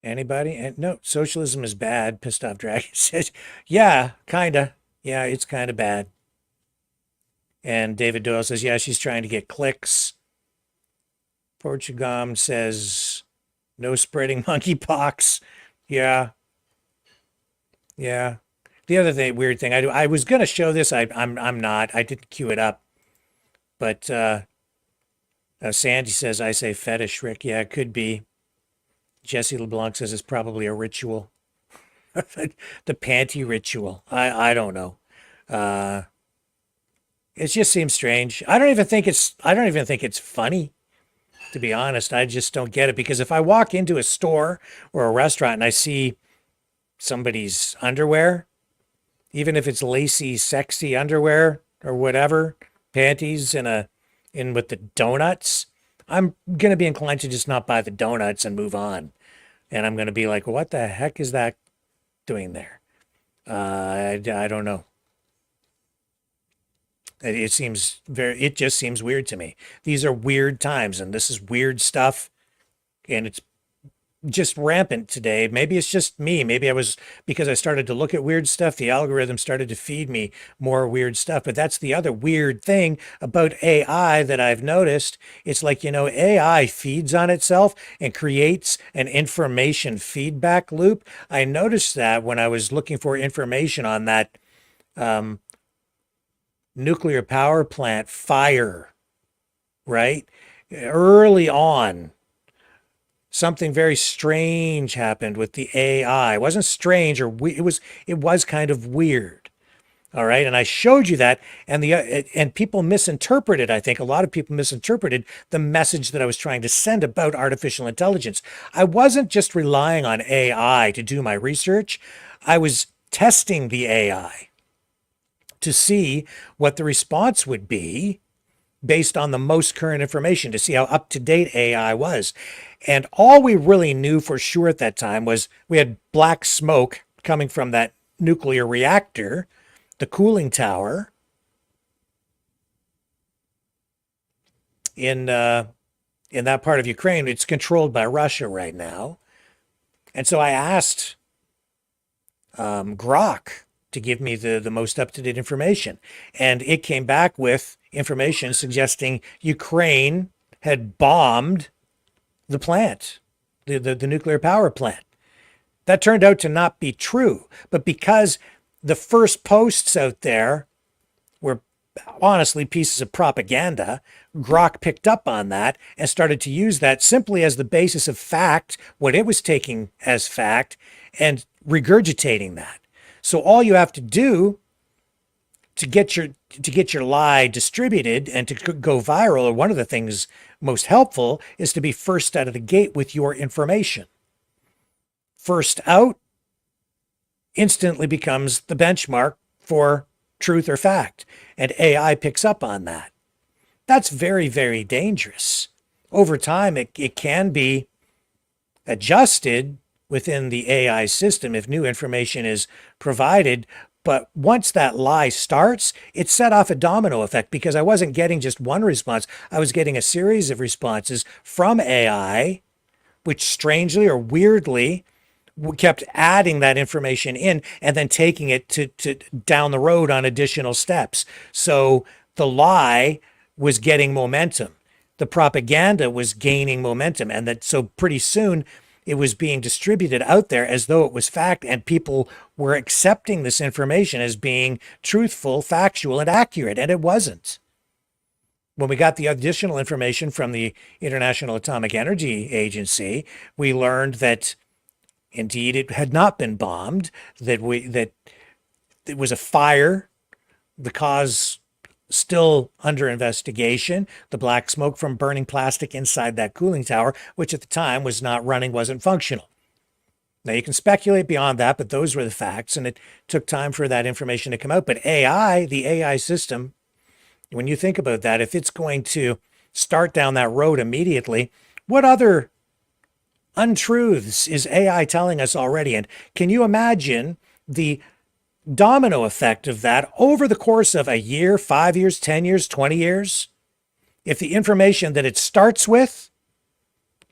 Anybody? And no, socialism is bad. Pissed off dragon says, yeah, kinda. Yeah, it's kind of bad. And David Doyle says, yeah, she's trying to get clicks. Portugam says, no spreading monkeypox. Yeah. Yeah. The other thing, weird thing, I was gonna show this. I'm not. I didn't queue it up. But Sandy says, I say fetish, Rick. Yeah, it could be. Jesse LeBlanc says it's probably a ritual. The panty ritual. I don't know. It just seems strange. I don't even think it's funny, to be honest. I just don't get it, because if I walk into a store or a restaurant and I see somebody's underwear, even if it's lacy, sexy underwear or whatever, panties in with the donuts, I'm going to be inclined to just not buy the donuts and move on. And I'm going to be like, what the heck is that doing there? I don't know. It just seems weird to me. These are weird times, and this is weird stuff, and it's just rampant today. Maybe it's just me. Maybe because I started to look at weird stuff, the algorithm started to feed me more weird stuff. But that's the other weird thing about AI that I've noticed. It's like, AI feeds on itself and creates an information feedback loop. I noticed that when I was looking for information on that nuclear power plant fire, right? Early on, something very strange happened with the AI. It wasn't strange, it was kind of weird. All right, and I showed you that, and people misinterpreted. I think a lot of people misinterpreted the message that I was trying to send about artificial intelligence. I wasn't just relying on AI to do my research. I was testing the AI to see what the response would be based on the most current information, to see how up-to-date AI was. And all we really knew for sure at that time was we had black smoke coming from that nuclear reactor, the cooling tower, in that part of Ukraine. It's controlled by Russia right now. And so I asked Grok to give me the most up-to-date information. And it came back with information suggesting Ukraine had bombed the plant, the nuclear power plant. That turned out to not be true. But because the first posts out there were honestly pieces of propaganda, Grok picked up on that and started to use that simply as the basis of fact, what it was taking as fact, and regurgitating that. So all you have to do to get your lie distributed and to go viral, or one of the things most helpful, is to be first out of the gate with your information. First out instantly becomes the benchmark for truth or fact, and AI picks up on that. That's very, very dangerous. Over time, it can be adjusted within the AI system if new information is provided. But once that lie starts, it set off a domino effect, because I wasn't getting just one response. I was getting a series of responses from AI, which strangely or weirdly kept adding that information in and then taking it to down the road on additional steps. So the lie was getting momentum. The propaganda was gaining momentum. And that so pretty soon it was being distributed out there as though it was fact, and people were accepting this information as being truthful, factual, and accurate, and it wasn't. When we got the additional information from the International Atomic Energy Agency, we learned that indeed it had not been bombed, that it was a fire, the cause still under investigation, the black smoke from burning plastic inside that cooling tower, which at the time was not running, wasn't functional. Now you can speculate beyond that, but those were the facts, and it took time for that information to come out. But AI, the AI system, when you think about that, if it's going to start down that road immediately, what other untruths is AI telling us already? And can you imagine the domino effect of that over the course of a year, 5 years, 10 years, 20 years? If the information that it starts with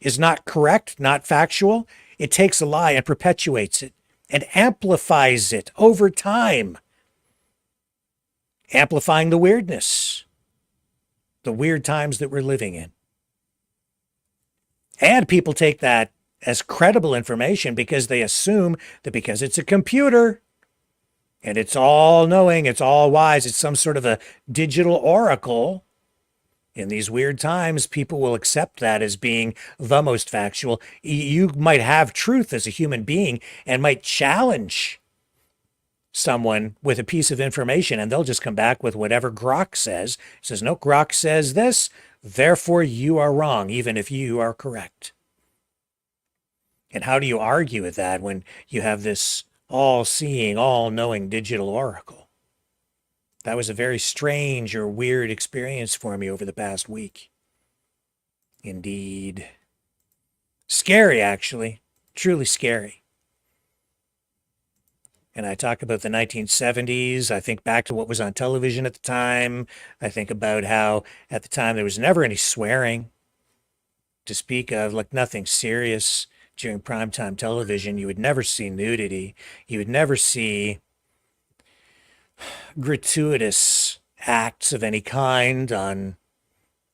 is not correct, not factual, It takes a lie and perpetuates it and amplifies it over time, amplifying the weirdness, the weird times that we're living in. And people take that as credible information because they assume that because it's a computer and it's all knowing, it's all wise, it's some sort of a digital oracle. In these weird times, people will accept that as being the most factual. You might have truth as a human being and might challenge someone with a piece of information, and they'll just come back with whatever Grok says. It says, no, Grok says this, therefore you are wrong, even if you are correct. And how do you argue with that when you have this all-seeing, all-knowing digital oracle? That was a very strange or weird experience for me over the past week. Indeed. Scary, actually. Truly scary. And I talk about the 1970s. I think back to what was on television at the time. I think about how at the time there was never any swearing to speak of, like nothing serious during primetime television. You would never see nudity. You would never see gratuitous acts of any kind on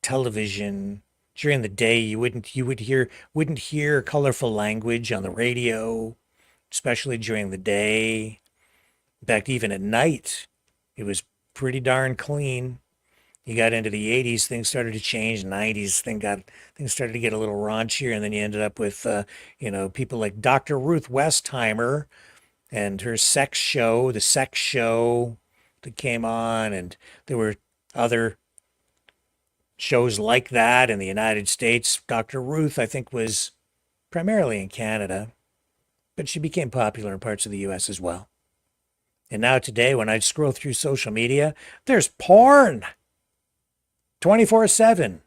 television. During the day, you wouldn't hear colorful language on the radio, especially during the day. In fact, even at night, it was pretty darn clean. You got into the 80s, things started to change. 90s, things started to get a little raunchier, and then you ended up with people like Dr. Ruth Westheimer and her sex show, the sex show that came on, and there were other shows like that in the United States. Dr. Ruth, I think, was primarily in Canada, but she became popular in parts of the US as well. And now today, when I scroll through social media, there's porn 24/7,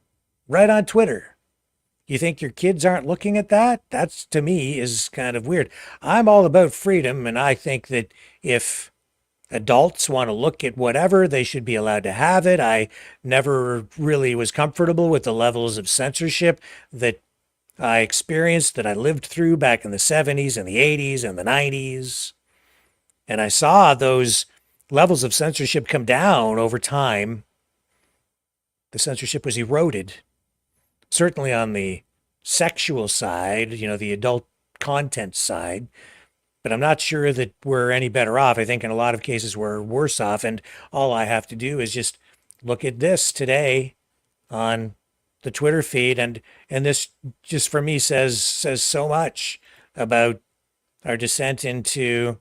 right on Twitter. You think your kids aren't looking at that? That's, to me, is kind of weird. I'm all about freedom, and I think that if adults want to look at whatever, they should be allowed to have it. I never really was comfortable with the levels of censorship that I experienced, that I lived through back in the 70s and the 80s and the 90s. And I saw those levels of censorship come down over time. The censorship was eroded. Certainly on the sexual side, the adult content side. But I'm not sure that we're any better off. I think in a lot of cases we're worse off. And all I have to do is just look at this today on the Twitter feed. And this just for me says so much about our descent into,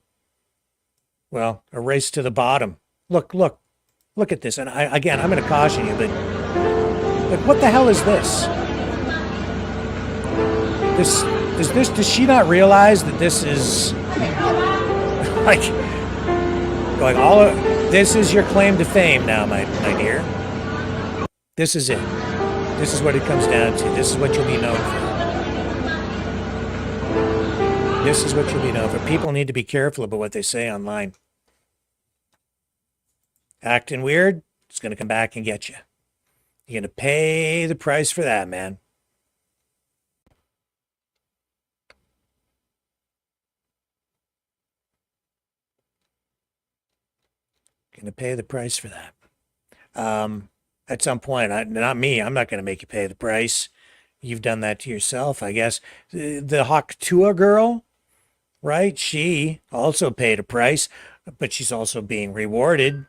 well, a race to the bottom. Look at this. And I'm going to caution you, but what the hell is this? Does she not realize that this is like this is your claim to fame now, my dear? This is it. This is what it comes down to. This is what you'll be known for. This is what you'll be known for. People need to be careful about what they say online. Acting weird, it's going to come back and get you. You're going to pay the price for that, man. Going to pay the price for that. At some point, not me. I'm not going to make you pay the price. You've done that to yourself, I guess. The Haktua girl, right? She also paid a price, but she's also being rewarded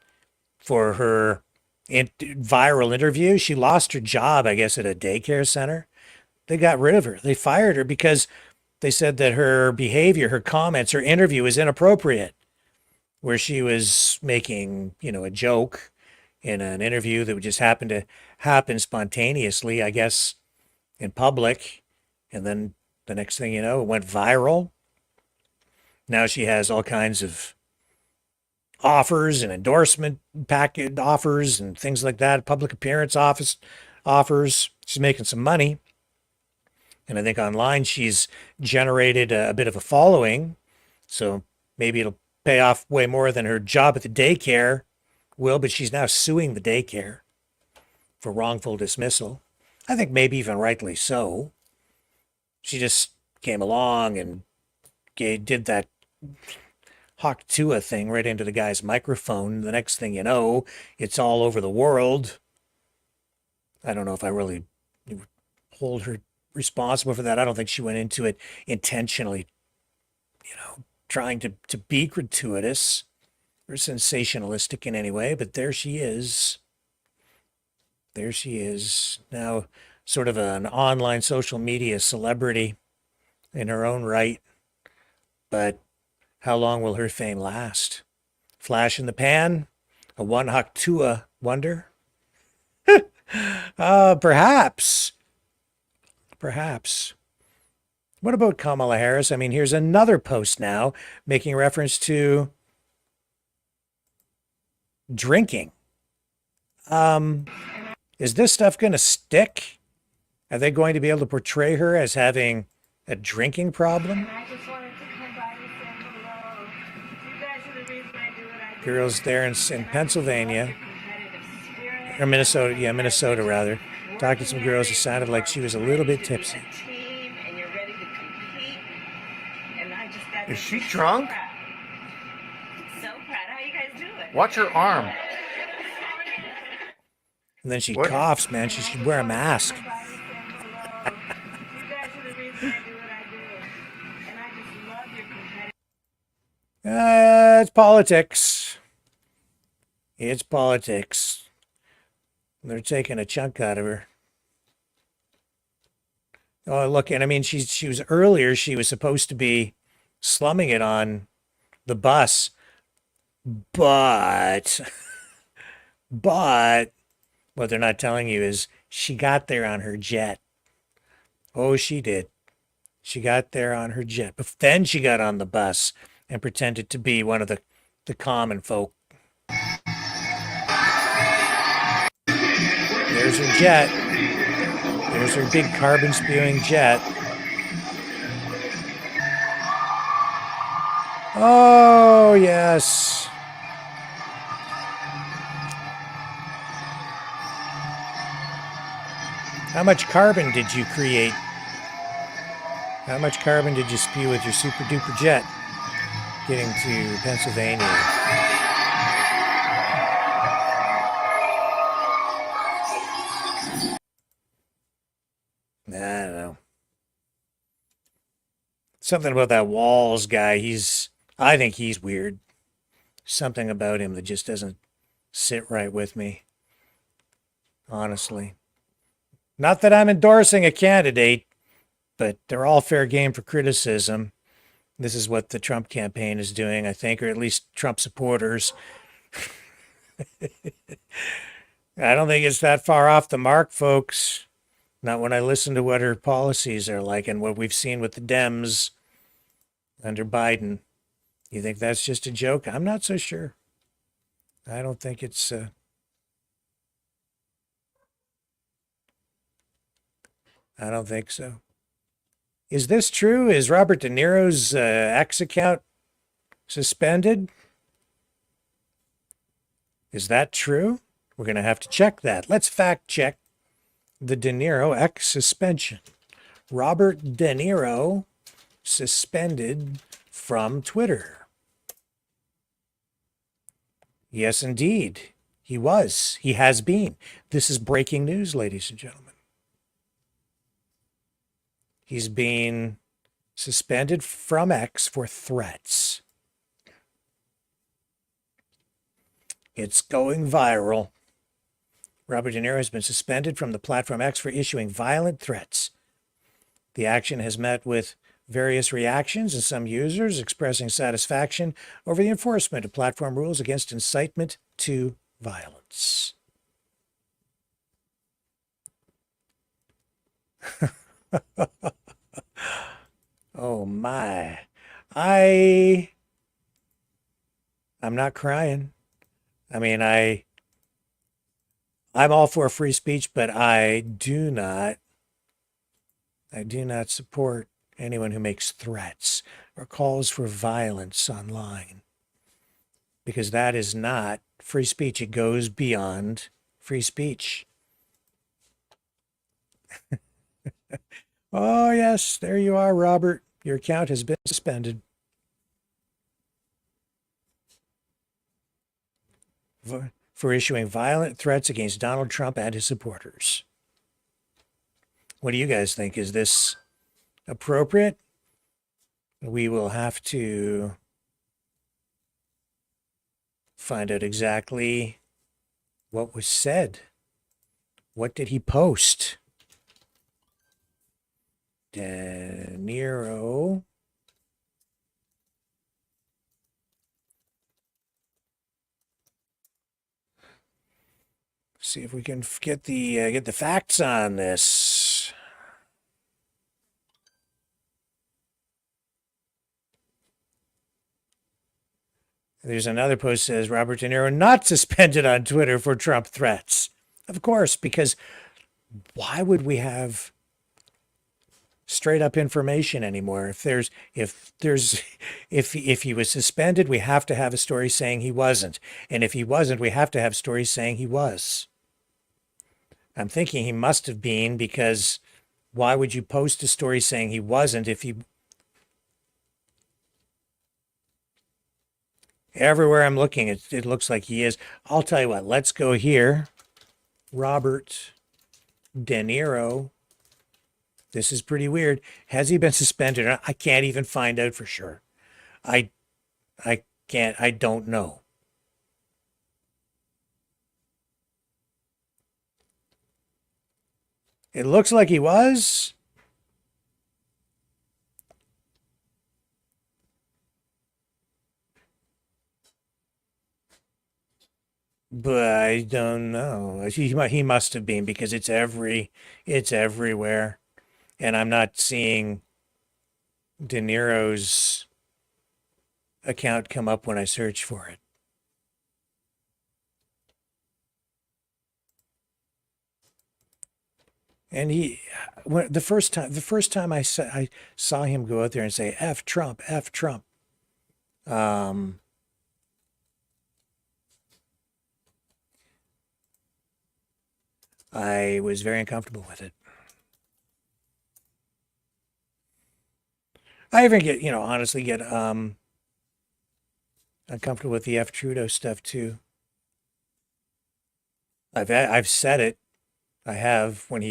for her viral interview. She lost her job, I guess, at a daycare center. They got rid of her. They fired her because they said that her behavior, her comments, her interview was inappropriate, where she was making, a joke in an interview that would just happen to happen spontaneously, I guess, in public. And then the next thing you know, it went viral. Now she has all kinds of offers and endorsement package offers and things like that, public appearance office offers. She's making some money. And I think online she's generated a bit of a following. So maybe it'll pay off way more than her job at the daycare will, but she's now suing the daycare for wrongful dismissal. I think maybe even rightly so. She just came along and did that Hawk Tua thing right into the guy's microphone. The next thing you know, it's all over the world. I don't know if I really hold her responsible for that. I don't think she went into it intentionally, trying to be gratuitous or sensationalistic in any way, but there she is. There she is. Now, sort of an online social media celebrity in her own right. But how long will her fame last? Flash in the pan? A one Hawk Tua wonder? Perhaps. Perhaps. What about Kamala Harris? I mean, here's another post now making reference to drinking. Is this stuff going to stick? Are they going to be able to portray her as having a drinking problem? Girls there in Pennsylvania, or Minnesota, Minnesota rather, talked to some girls who sounded like she was a little bit tipsy. Is she drunk? So proud. How you guys doing? Watch her arm. And then she What? coughs, man. She should wear a mask. It's politics. It's politics. They're taking a chunk out of her. Oh, look, and I mean, she was earlier, she was supposed to be slumming it on the bus, but what they're not telling you is she got there on her jet. Oh, she did. She got there on her jet, but then she got on the bus and pretended to be one of the common folk. There's her jet. There's her big carbon spewing jet. Oh, yes. How much carbon did you create? How much carbon did you spew with your super duper jet getting to Pennsylvania? I don't know. Something about that Walls guy. I think he's weird. Something about him that just doesn't sit right with me. Honestly. Not that I'm endorsing a candidate, but they're all fair game for criticism. This is what the Trump campaign is doing, I think, or at least Trump supporters. I don't think it's that far off the mark, folks. Not when I listen to what her policies are like and what we've seen with the Dems under Biden. You think that's just a joke? I'm not so sure. I don't think it's... I don't think so. Is this true? Is Robert De Niro's X account suspended? Is that true? We're going to have to check that. Let's fact check the De Niro X suspension. Robert De Niro suspended from Twitter. Yes, indeed. He was. He has been. This is breaking news, ladies and gentlemen. He's being suspended from X for threats. It's going viral. Robert De Niro has been suspended from the platform X for issuing violent threats. The action has met with various reactions and some users expressing satisfaction over the enforcement of platform rules against incitement to violence. Oh my. I'm not crying. I mean, I'm all for free speech, but I do not support anyone who makes threats or calls for violence online, because that is not free speech. It goes beyond free speech. Oh, yes, there you are, Robert. Your account has been suspended for issuing violent threats against Donald Trump and his supporters. What do you guys think? Is this appropriate? We will have to find out exactly what was said. What did he post? De Niro. See if we can get the facts on this. There's another post that says Robert De Niro not suspended on Twitter for Trump threats. Of course, because why would we have straight up information anymore? If he was suspended, we have to have a story saying he wasn't. And if he wasn't, we have to have stories saying he was. I'm thinking he must have been, because why would you post a story saying he wasn't if he... Everywhere I'm looking, it looks like he is. I'll tell you what, let's go here. Robert De Niro. This is pretty weird. Has he been suspended? I can't even find out for sure. I can't, I don't know. It looks like he was. But I don't know. He must have been, because it's everywhere. And I'm not seeing De Niro's account come up when I search for it. And the first time I saw him go out there and say F Trump, F Trump. I was very uncomfortable with it. I even get, honestly get uncomfortable with the F Trudeau stuff too. I've said it. I have when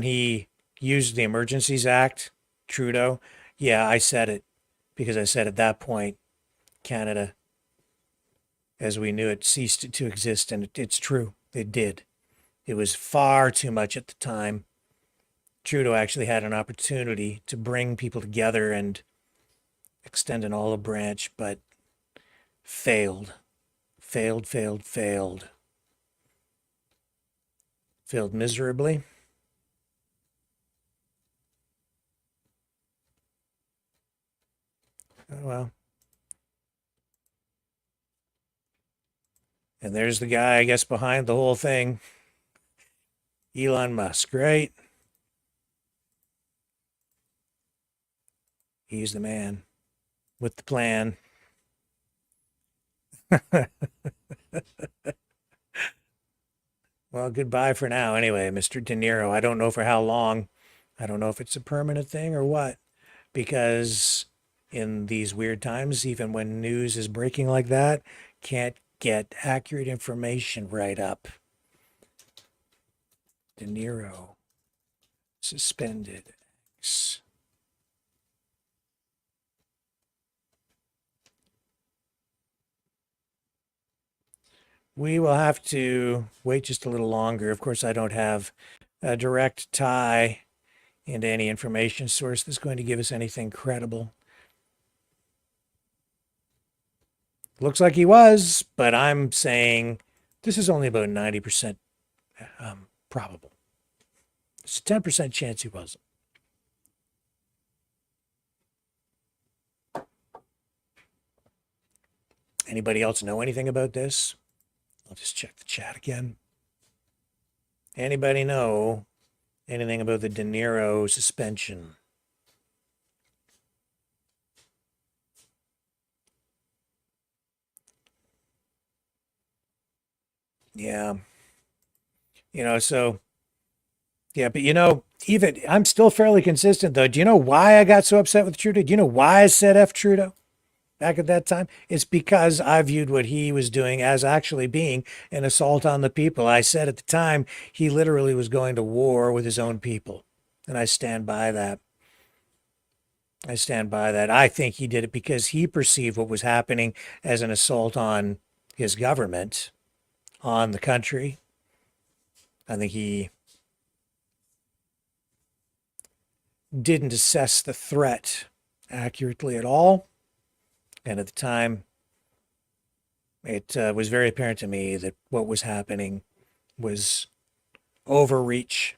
he used the Emergencies Act, Trudeau. Yeah, I said it, because I said at that point, Canada, as we knew it, ceased to exist, and it's true. It did. It was far too much at the time. Trudeau actually had an opportunity to bring people together and extend an olive branch, but failed. Failed miserably. Oh, well. And there's the guy, I guess, behind the whole thing. Elon Musk, right? He's the man with the plan. Well, goodbye for now anyway, Mr. De Niro. I don't know for how long. I don't know if it's a permanent thing or what, because in these weird times, even when news is breaking like that, can't get accurate information right up. De Niro suspended. We will have to wait just a little longer. Of course, I don't have a direct tie into any information source that's going to give us anything credible. Looks like he was, but I'm saying this is only about 90% probable. It's a 10% chance he wasn't. Anybody else know anything about this? I'll just check the chat again. Anybody know anything about the De Niro suspension? Yeah. So, yeah, but even I'm still fairly consistent though. Do you know why I got so upset with Trudeau? Do you know why I said F Trudeau back at that time? It's because I viewed what he was doing as actually being an assault on the people. I said at the time he literally was going to war with his own people. And I stand by that. I stand by that. I think he did it because he perceived what was happening as an assault on his government, on the country. I think he didn't assess the threat accurately at all. And at the time, it was very apparent to me that what was happening was overreach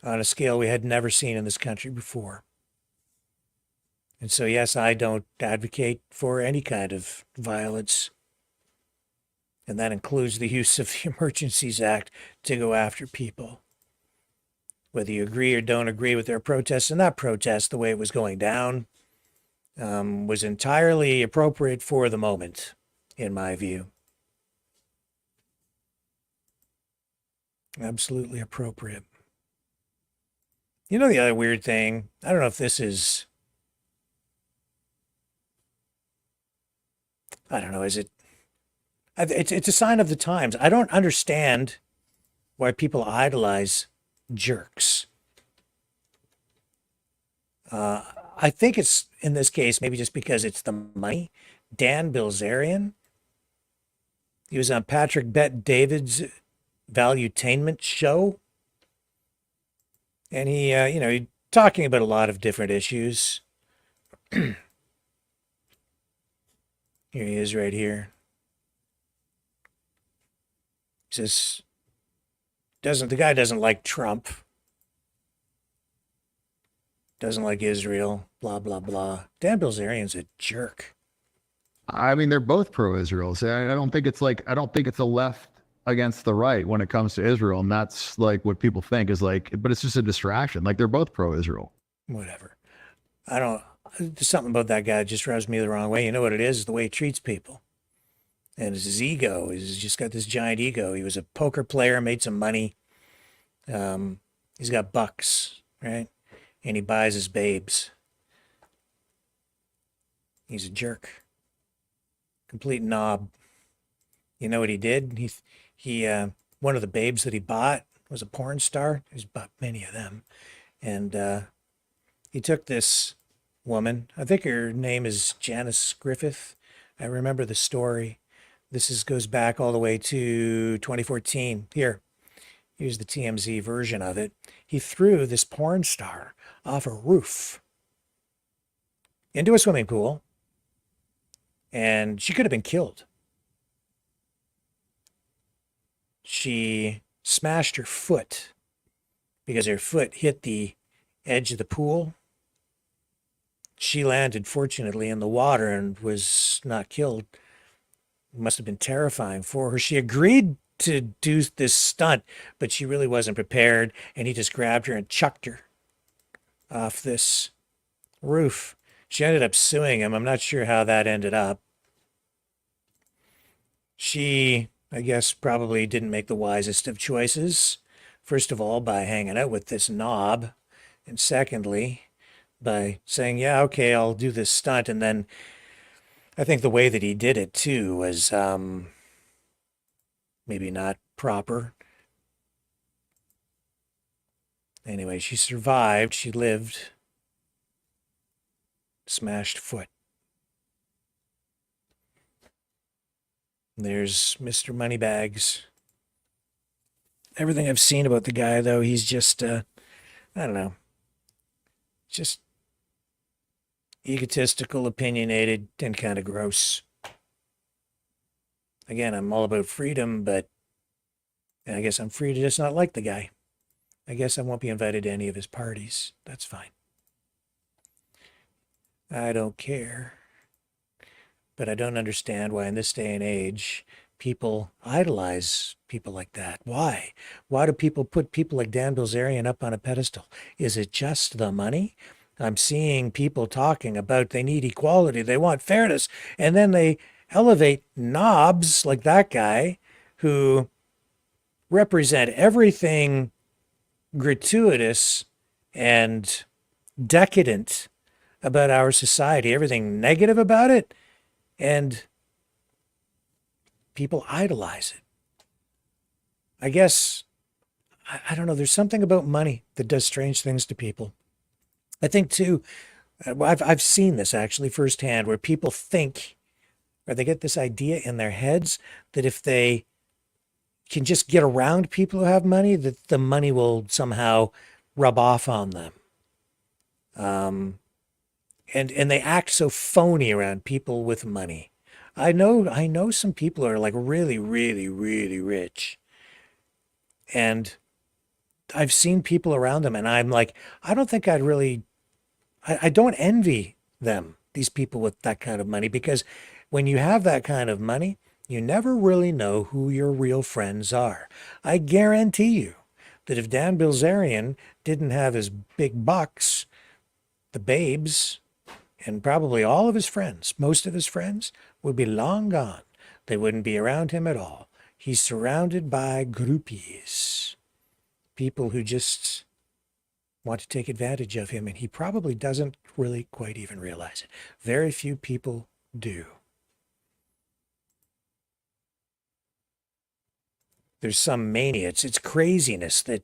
on a scale we had never seen in this country before. And so, yes, I don't advocate for any kind of violence. And that includes the use of the Emergencies Act to go after people. Whether you agree or don't agree with their protests, and that protest, the way it was going down, was entirely appropriate for the moment, in my view. Absolutely appropriate. You know, the other weird thing, I don't know if this is, I don't know, is it, it's a sign of the times. I don't understand why people idolize jerks. I think it's, in this case, maybe just because it's the money. Dan Bilzerian, he was on Patrick Bet-David's Valuetainment show. And he, he talking about a lot of different issues. Here he is right here. He says, the guy doesn't like Trump. Doesn't like Israel, blah, blah, blah. Dan Bilzerian's a jerk. I mean, they're both pro-Israel. So I don't think it's a left against the right when it comes to Israel. And that's like what people think is like, but it's just a distraction. Like they're both pro-Israel. Whatever. There's something about that guy that just rubs me the wrong way. You know what it is? The way he treats people. And it's his ego. He's just got this giant ego. He was a poker player, made some money. He's got bucks, right? And he buys his babes. He's a jerk. Complete knob. You know what he did? He one of the babes that he bought was a porn star. He's bought many of them. And he took this woman, I think her name is Janice Griffith. I remember the story. This goes back all the way to 2014. Here's the TMZ version of it. He threw this porn star off a roof into a swimming pool, and she could have been killed. She smashed her foot because her foot hit the edge of the pool. She landed, fortunately, in the water and was not killed. It must have been terrifying for her. She agreed to do this stunt, but she really wasn't prepared, and he just grabbed her and chucked her off this roof. She ended up suing him. I'm not sure how that ended up. She, I guess, probably didn't make the wisest of choices. First of all, by hanging out with this knob, and secondly, by saying, yeah, okay, I'll do this stunt. And then I think the way that he did it, too, was maybe not proper. Anyway, she survived. She lived. Smashed foot. There's Mr. Moneybags. Everything I've seen about the guy, though, he's just, I don't know, just egotistical, opinionated, and kind of gross. Again, I'm all about freedom, but I guess I'm free to just not like the guy. I guess I won't be invited to any of his parties. That's fine. I don't care. But I don't understand why in this day and age people idolize people like that. Why? Why do people put people like Dan Bilzerian up on a pedestal? Is it just the money? I'm seeing people talking about they need equality, they want fairness, and then they elevate knobs like that guy who represent everything gratuitous and decadent about our society, everything negative about it, and people idolize it. I guess, I don't know, there's something about money that does strange things to people. I think too, I've seen this actually firsthand, where people think, or they get this idea in their heads that if they can just get around people who have money, that the money will somehow rub off on them. And they act so phony around people with money. I know some people are like really, really, really rich. And I've seen people around them, and I'm like, I don't think I'd really, I don't envy them, these people with that kind of money, because when you have that kind of money, you never really know who your real friends are. I guarantee you that if Dan Bilzerian didn't have his big bucks, the babes, and probably all of his friends, most of his friends, would be long gone. They wouldn't be around him at all. He's surrounded by groupies, people who just want to take advantage of him, and he probably doesn't really quite even realize it. Very few people do. There's some mania. It's craziness that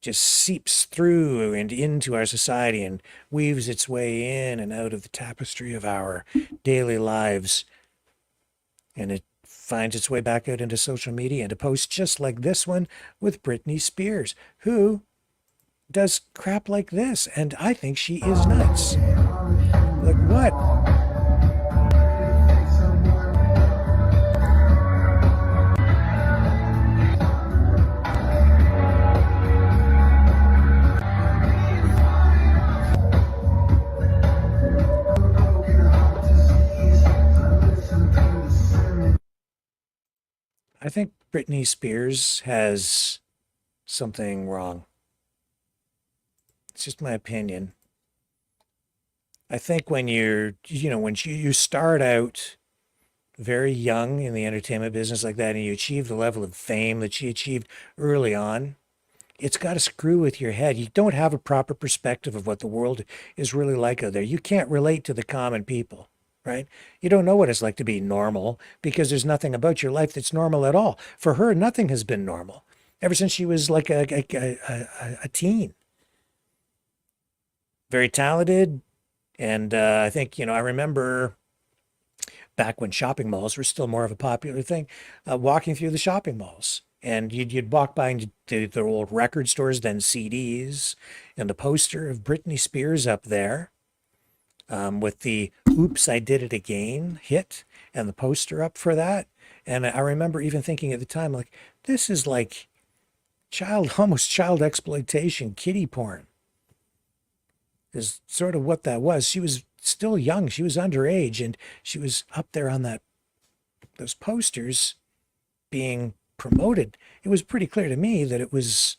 just seeps through and into our society and weaves its way in and out of the tapestry of our daily lives. And it finds its way back out into social media, into posts just like this one with Britney Spears, who does crap like this. And I think she is nuts. Like, what? I think Britney Spears has something wrong. It's just my opinion. I think when you start out very young in the entertainment business like that, and you achieve the level of fame that she achieved early on, it's got to screw with your head. You don't have a proper perspective of what the world is really like out there. You can't relate to the common people. Right? You don't know what it's like to be normal, because there's nothing about your life that's normal at all. For her, nothing has been normal ever since she was like a teen. Very talented. And I think, I remember back when shopping malls were still more of a popular thing, walking through the shopping malls. And you'd walk by the old record stores, then CDs, and the poster of Britney Spears up there. With the "Oops, I Did It Again" hit and the poster up for that. And I remember even thinking at the time, like, this is like almost child exploitation, kiddie porn is sort of what that was. She was still young. She was underage, and she was up there on those posters being promoted. It was pretty clear to me that it was,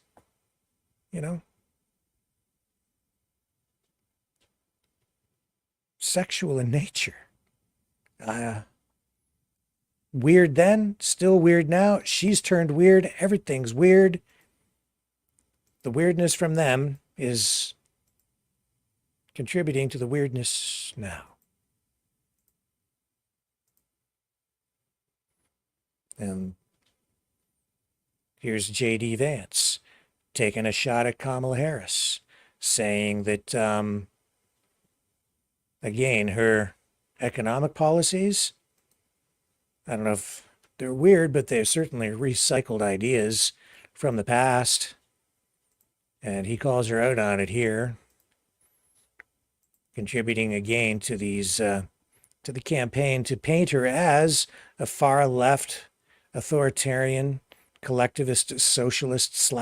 sexual in nature. Weird then, still weird now. She's turned weird. Everything's weird. The weirdness from them is contributing to the weirdness now. And here's J.D. Vance taking a shot at Kamala Harris, saying that again, her economic policies, I don't know if they're weird, but they're certainly recycled ideas from the past. And he calls her out on it here, contributing again to these, to the campaign to paint her as a far left, authoritarian, collectivist, socialist /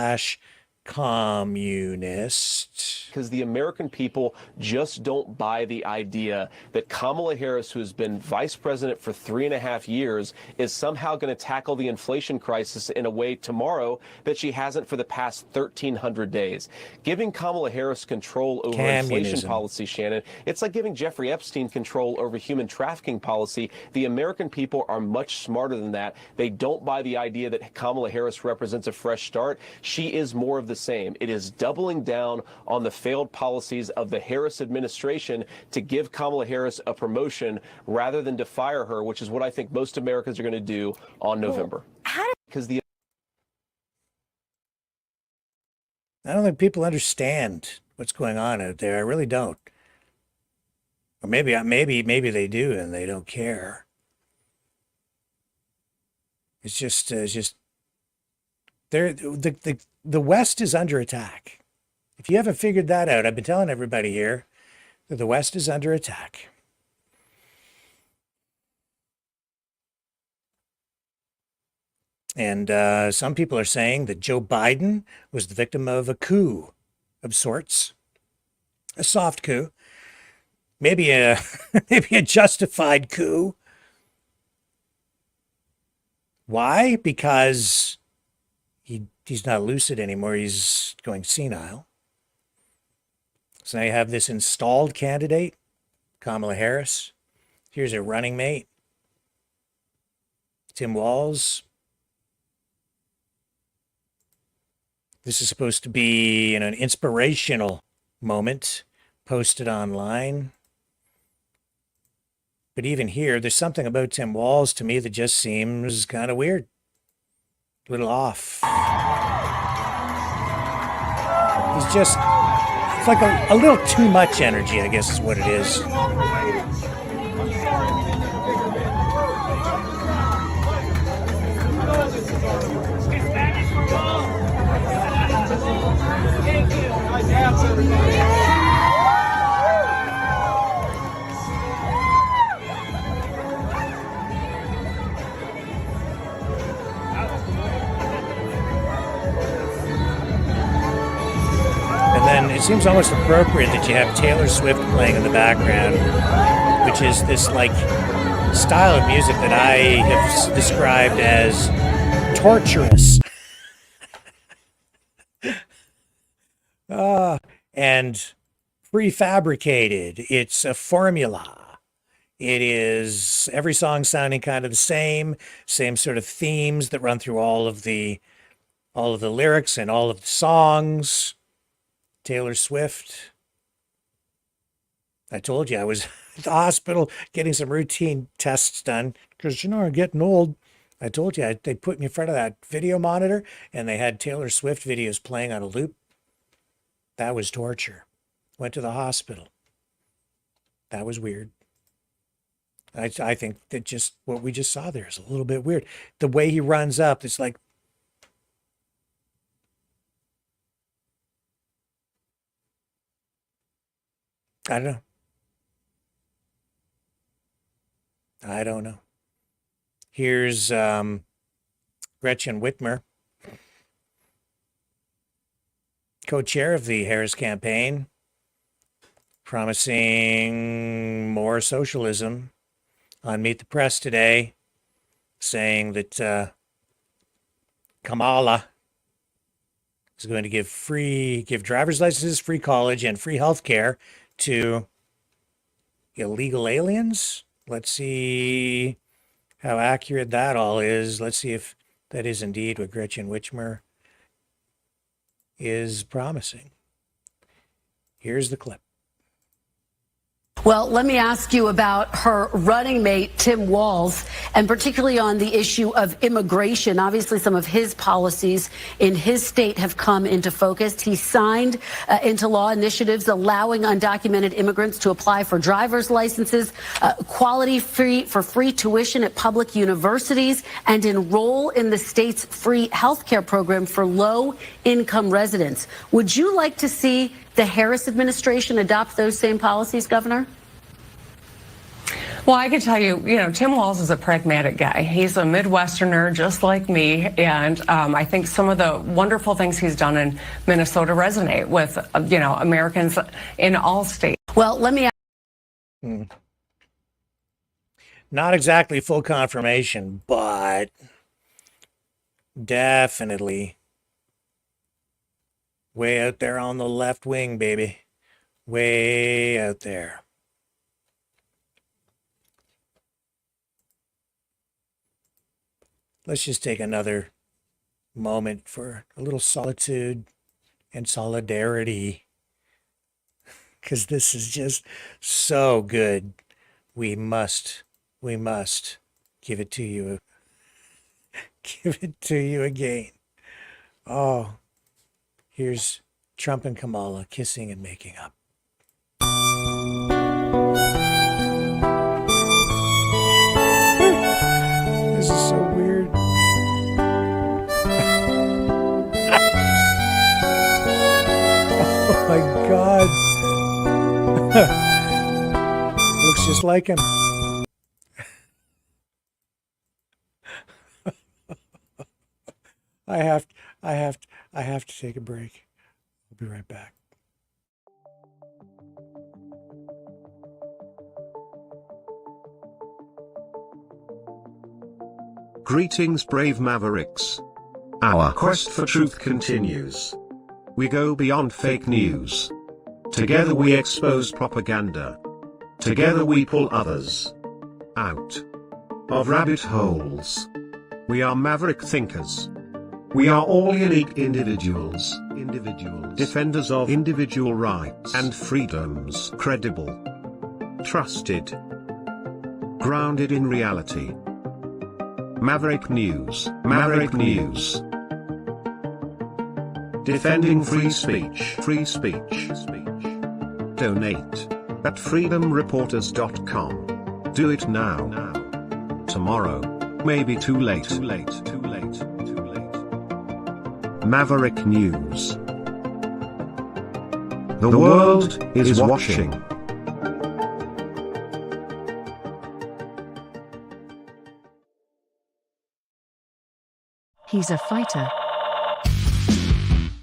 communist. Because the American people just don't buy the idea that Kamala Harris, who has been vice president for 3.5 years, is somehow going to tackle the inflation crisis in a way tomorrow that she hasn't for the past 1,300 days. Giving Kamala Harris control over inflation policy, Shannon, it's like giving Jeffrey Epstein control over human trafficking policy. The American people are much smarter than that. They don't buy the idea that Kamala Harris represents a fresh start. She is more of the the same. It is doubling down on the failed policies of the Harris administration to give Kamala Harris a promotion rather than to fire her, which is what I think most Americans are going to do on November. Because I don't think people understand what's going on out there. I really don't. Or maybe they do and they don't care. It's just the West is under attack. If you haven't figured that out, I've been telling everybody here that the West is under attack. And some people are saying that Joe Biden was the victim of a coup of sorts, a soft coup, maybe a justified coup. Why? Because he's not lucid anymore. He's going senile. So now you have this installed candidate, Kamala Harris. Here's her running mate, Tim Walz. This is supposed to be an inspirational moment posted online. But even here, there's something about Tim Walz to me that just seems kind of weird. A little off. It's like a little too much energy, I guess is what it is. And then it seems almost appropriate that you have Taylor Swift playing in the background, which is this like style of music that I have described as torturous. And prefabricated. It's a formula. It is every song sounding kind of the same sort of themes that run through all of the lyrics and all of the songs. Taylor Swift. I told you I was at the hospital getting some routine tests done because, I'm getting old. I told you they put me in front of that video monitor and they had Taylor Swift videos playing on a loop. That was torture. Went to the hospital. That was weird. I think that just what we just saw there is a little bit weird. The way he runs up, it's like, I don't know. Here's Gretchen Whitmer, co-chair of the Harris campaign, promising more socialism on Meet the Press today, saying that Kamala is going to give driver's licenses, free college, and free health care to illegal aliens. Let's see how accurate that all is. Let's see if that is indeed what Gretchen Whitmer is promising. Here's the clip. Well, let me ask you about her running mate, Tim Walz, and particularly on the issue of immigration. Obviously, some of his policies in his state have come into focus. He signed into law initiatives allowing undocumented immigrants to apply for driver's licenses, free tuition at public universities, and enroll in the state's free health care program for low-income residents. Would you like to see the Harris administration adopt those same policies, Governor? Well, I can tell you, Tim Walz is a pragmatic guy. He's a Midwesterner just like me. And I think some of the wonderful things he's done in Minnesota resonate with, Americans in all states. Well, let me Not exactly full confirmation, but definitely way out there on the left wing, baby. Way out there. Let's just take another moment for a little solitude and solidarity, because this is just so good. We must give it to you. Give it to you again. Oh, here's Trump and Kamala kissing and making up. This is so weird. Oh my God. Looks just like him. I have to take a break. I'll be right back. Greetings, brave Mavericks. Our quest for truth continues. We go beyond fake news. Together we expose propaganda. Together we pull others out of rabbit holes. We are maverick thinkers. We are all unique individuals, defenders of individual rights and freedoms, credible, trusted, grounded in reality. Maverick News, Maverick News. Defending free speech, free speech. Donate at freedomreporters.com. Do it now. Tomorrow may be too late. Maverick News. The world is watching. He's a fighter.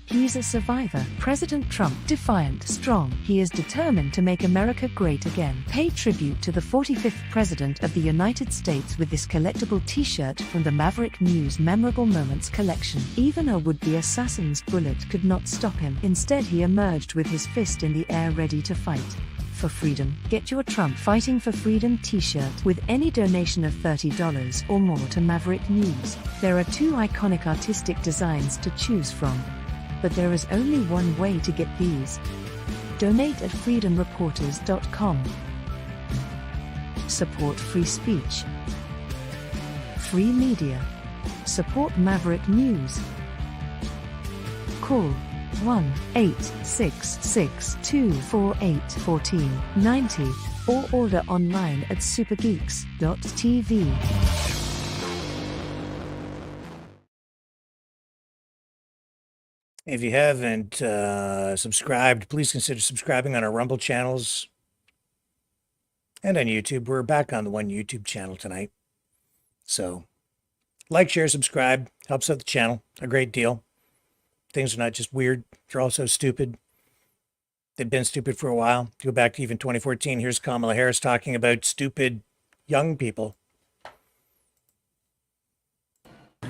He's a survivor. President Trump, defiant, strong. He is determined to make America great again. Pay tribute to the 45th President of the United States with this collectible t-shirt from the Maverick News Memorable Moments collection. Even a would-be assassin's bullet could not stop him. Instead, he emerged with his fist in the air ready to fight. For freedom. Get your Trump Fighting for Freedom t-shirt with any donation of $30 or more to Maverick News. There are 2 iconic artistic designs to choose from. But there is only one way to get these. Donate at freedomreporters.com. Support free speech. Free media. Support Maverick News. Call 1-866-248-1490 or order online at supergeeks.tv. If you haven't subscribed, please consider subscribing on our Rumble channels and on YouTube. We're back on the one YouTube channel tonight. So like, share, subscribe. Helps out the channel a great deal. Things are not just weird. They're also stupid. They've been stupid for a while. Go back to even 2014. Here's Kamala Harris talking about stupid young people.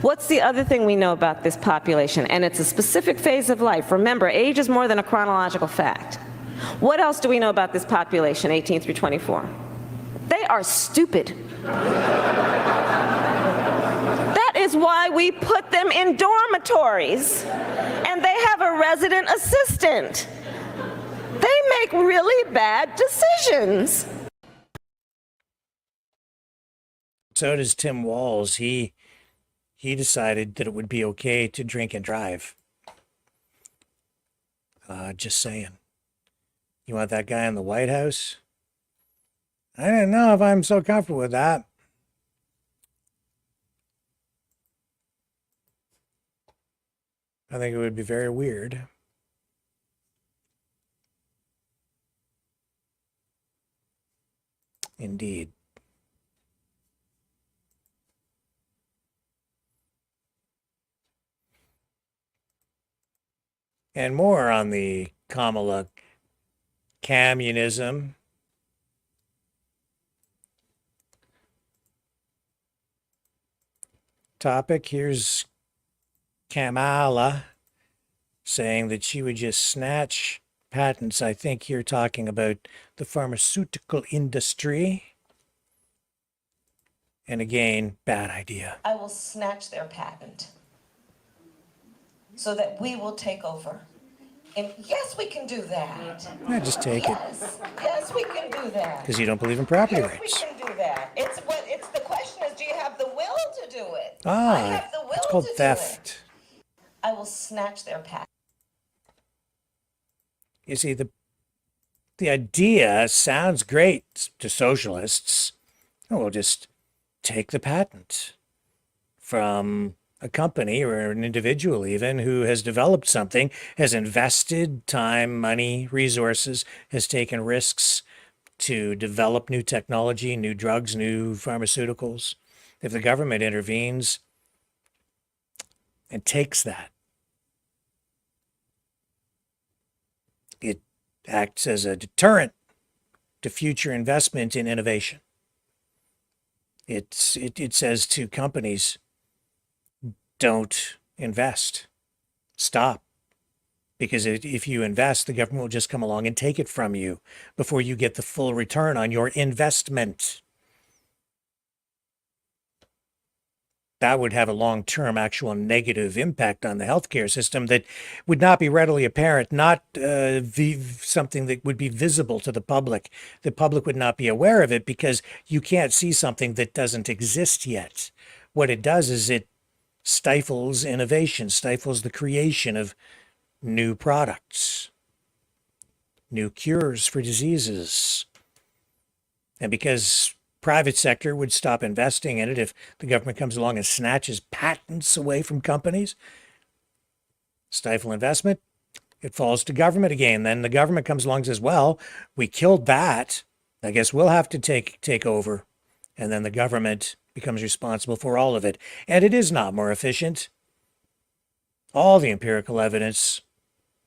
What's the other thing we know about this population? And it's a specific phase of life. Remember, age is more than a chronological fact. What else do we know about this population, 18 through 24? They are stupid. That is why we put them in dormitories. And they have a resident assistant. They make really bad decisions. So does Tim Walz. He decided that it would be okay to drink and drive. Just saying. You want that guy in the White House? I don't know if I'm so comfortable with that. I think it would be very weird. Indeed. And more on the Kamala communism. Topic. Here's Kamala saying that she would just snatch patents. I think you're talking about the pharmaceutical industry. And again, bad idea. I will snatch their patent so that we will take over And yes, we can do that. Yeah, just take it. Yes, we can do that. Because you don't believe in property Yes, rights. we can do that. It's the question is, do you have the will to do it? I Ah, have the will it's called to theft. do it. I will snatch their patent. You see, the idea sounds great to socialists. Oh, we'll just take the patent from a company or an individual even who has developed something, has invested time, money, resources, has taken risks to develop new technology, new drugs, new pharmaceuticals. If the government intervenes and takes that, it acts as a deterrent to future investment in innovation. It says to companies, don't invest, stop. Because if you invest, the government will just come along and take it from you before you get the full return on your investment. That would have a long-term actual negative impact on the healthcare system that would not be readily apparent, not something that would be visible to the public. The public would not be aware of it because you can't see something that doesn't exist yet. What it does is it stifles innovation, stifles the creation of new products, new cures for diseases. And because private sector would stop investing in it if the government comes along and snatches patents away from companies, stifle investment, it falls to government again. Then the government comes along and says, well, we killed that. I guess we'll have to take over. And then the government becomes responsible for all of it. And it is not more efficient. All the empirical evidence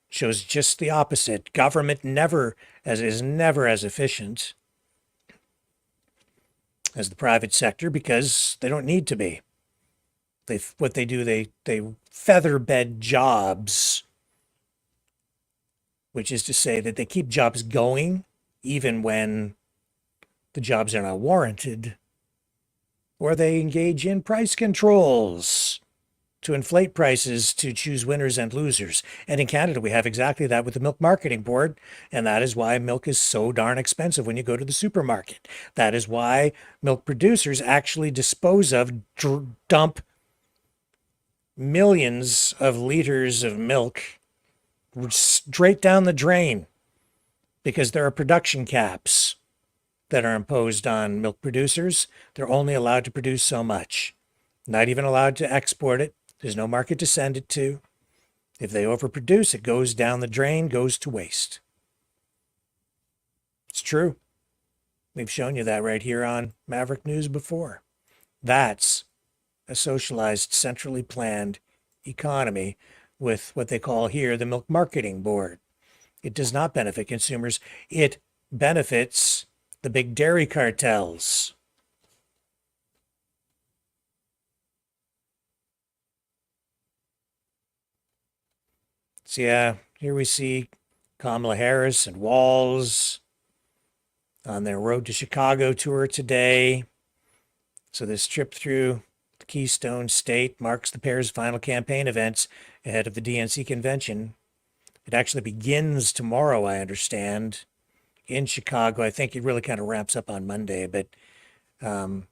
shows just the opposite. Government is never as efficient as the private sector because they don't need to be. They feather bed jobs, which is to say that they keep jobs going even when the jobs are not warranted, or they engage in price controls to inflate prices to choose winners and losers. And in Canada, we have exactly that with the Milk Marketing Board. And that is why milk is so darn expensive when you go to the supermarket. That is why milk producers actually dump millions of liters of milk straight down the drain because there are production caps that are imposed on milk producers. They're only allowed to produce so much, not even allowed to export it. There's no market to send it to. If they overproduce, it goes down the drain, goes to waste. It's true. We've shown you that right here on Maverick News before. That's a socialized, centrally planned economy with what they call here the Milk Marketing Board. It does not benefit consumers. It benefits the big dairy cartels. So yeah, here we see Kamala Harris and Walz on their Road to Chicago tour today. So this trip through the Keystone State marks the pair's final campaign events ahead of the DNC convention. It actually begins tomorrow, I understand, in Chicago. I think it really kind of wraps up on Monday, but so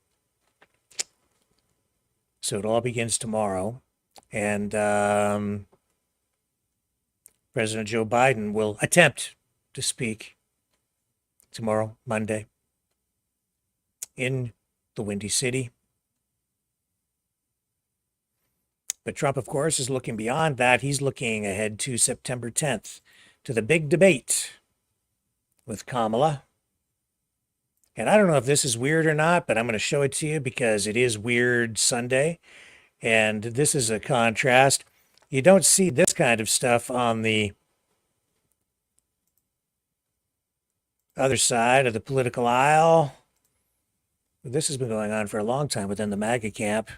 it all begins tomorrow. And President Joe Biden will attempt to speak tomorrow, Monday, in the Windy City. But Trump, of course, is looking beyond that. He's looking ahead to September 10th, to the big debate with Kamala. And I don't know if this is weird or not, but I'm going to show it to you because it is Weird Sunday. And this is a contrast. You don't see this kind of stuff on the other side of the political aisle. This has been going on for a long time within the MAGA camp.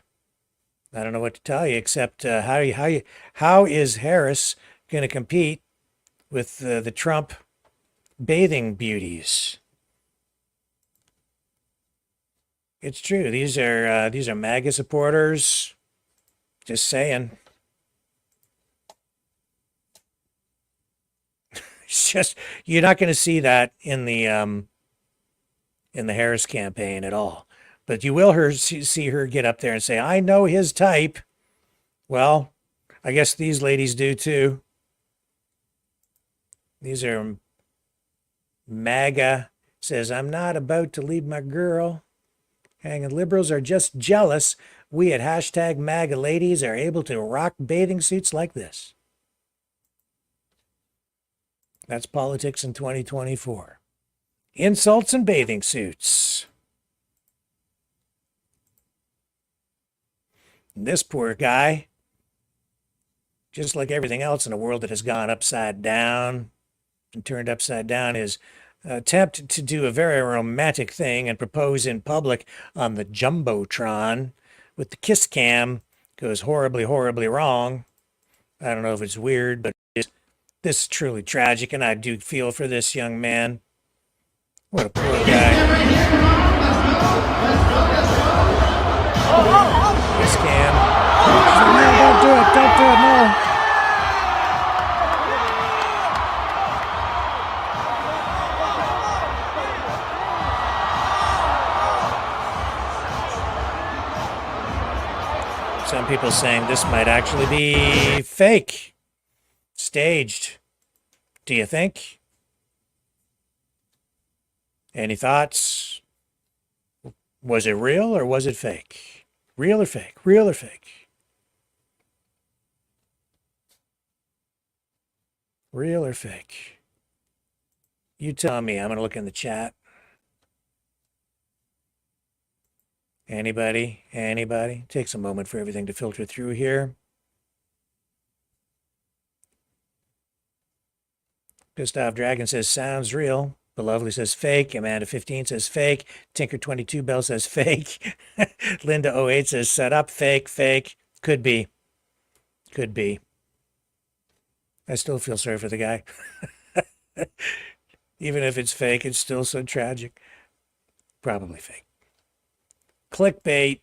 I don't know what to tell you except how is Harris going to compete with the Trump bathing beauties? It's true. These are MAGA supporters. Just saying. It's just, you're not going to see that in the Harris campaign at all. But you will see her get up there and say, I know his type. Well, I guess these ladies do too. These are MAGA. Says, I'm not about to leave my girl. Hanging liberals are just jealous. We at hashtag MAGA ladies are able to rock bathing suits like this. That's politics in 2024. Insults and bathing suits. This poor guy, just like everything else in a world that has gone upside down and turned upside down, is attempt to do a very romantic thing and propose in public on the Jumbotron with the kiss cam goes horribly, horribly wrong. I don't know if it's weird, but this is truly tragic, and I do feel for this young man. What a poor guy. Kiss cam. No, don't do it. Don't do it. No. Some people saying this might actually be fake, staged. Do you think? Any thoughts? Was it real or was it fake? Real or fake? Real or fake? Real or fake? You tell me. I'm going to look in the chat. Anybody? Anybody? Takes a moment for everything to filter through here. Gustav Dragon says, sounds real. Belovely says fake. Amanda15 says fake. Tinker22 Bell says fake. Linda08 says set up. Fake, fake. Could be. Could be. I still feel sorry for the guy. Even if it's fake, it's still so tragic. Probably fake. Clickbait.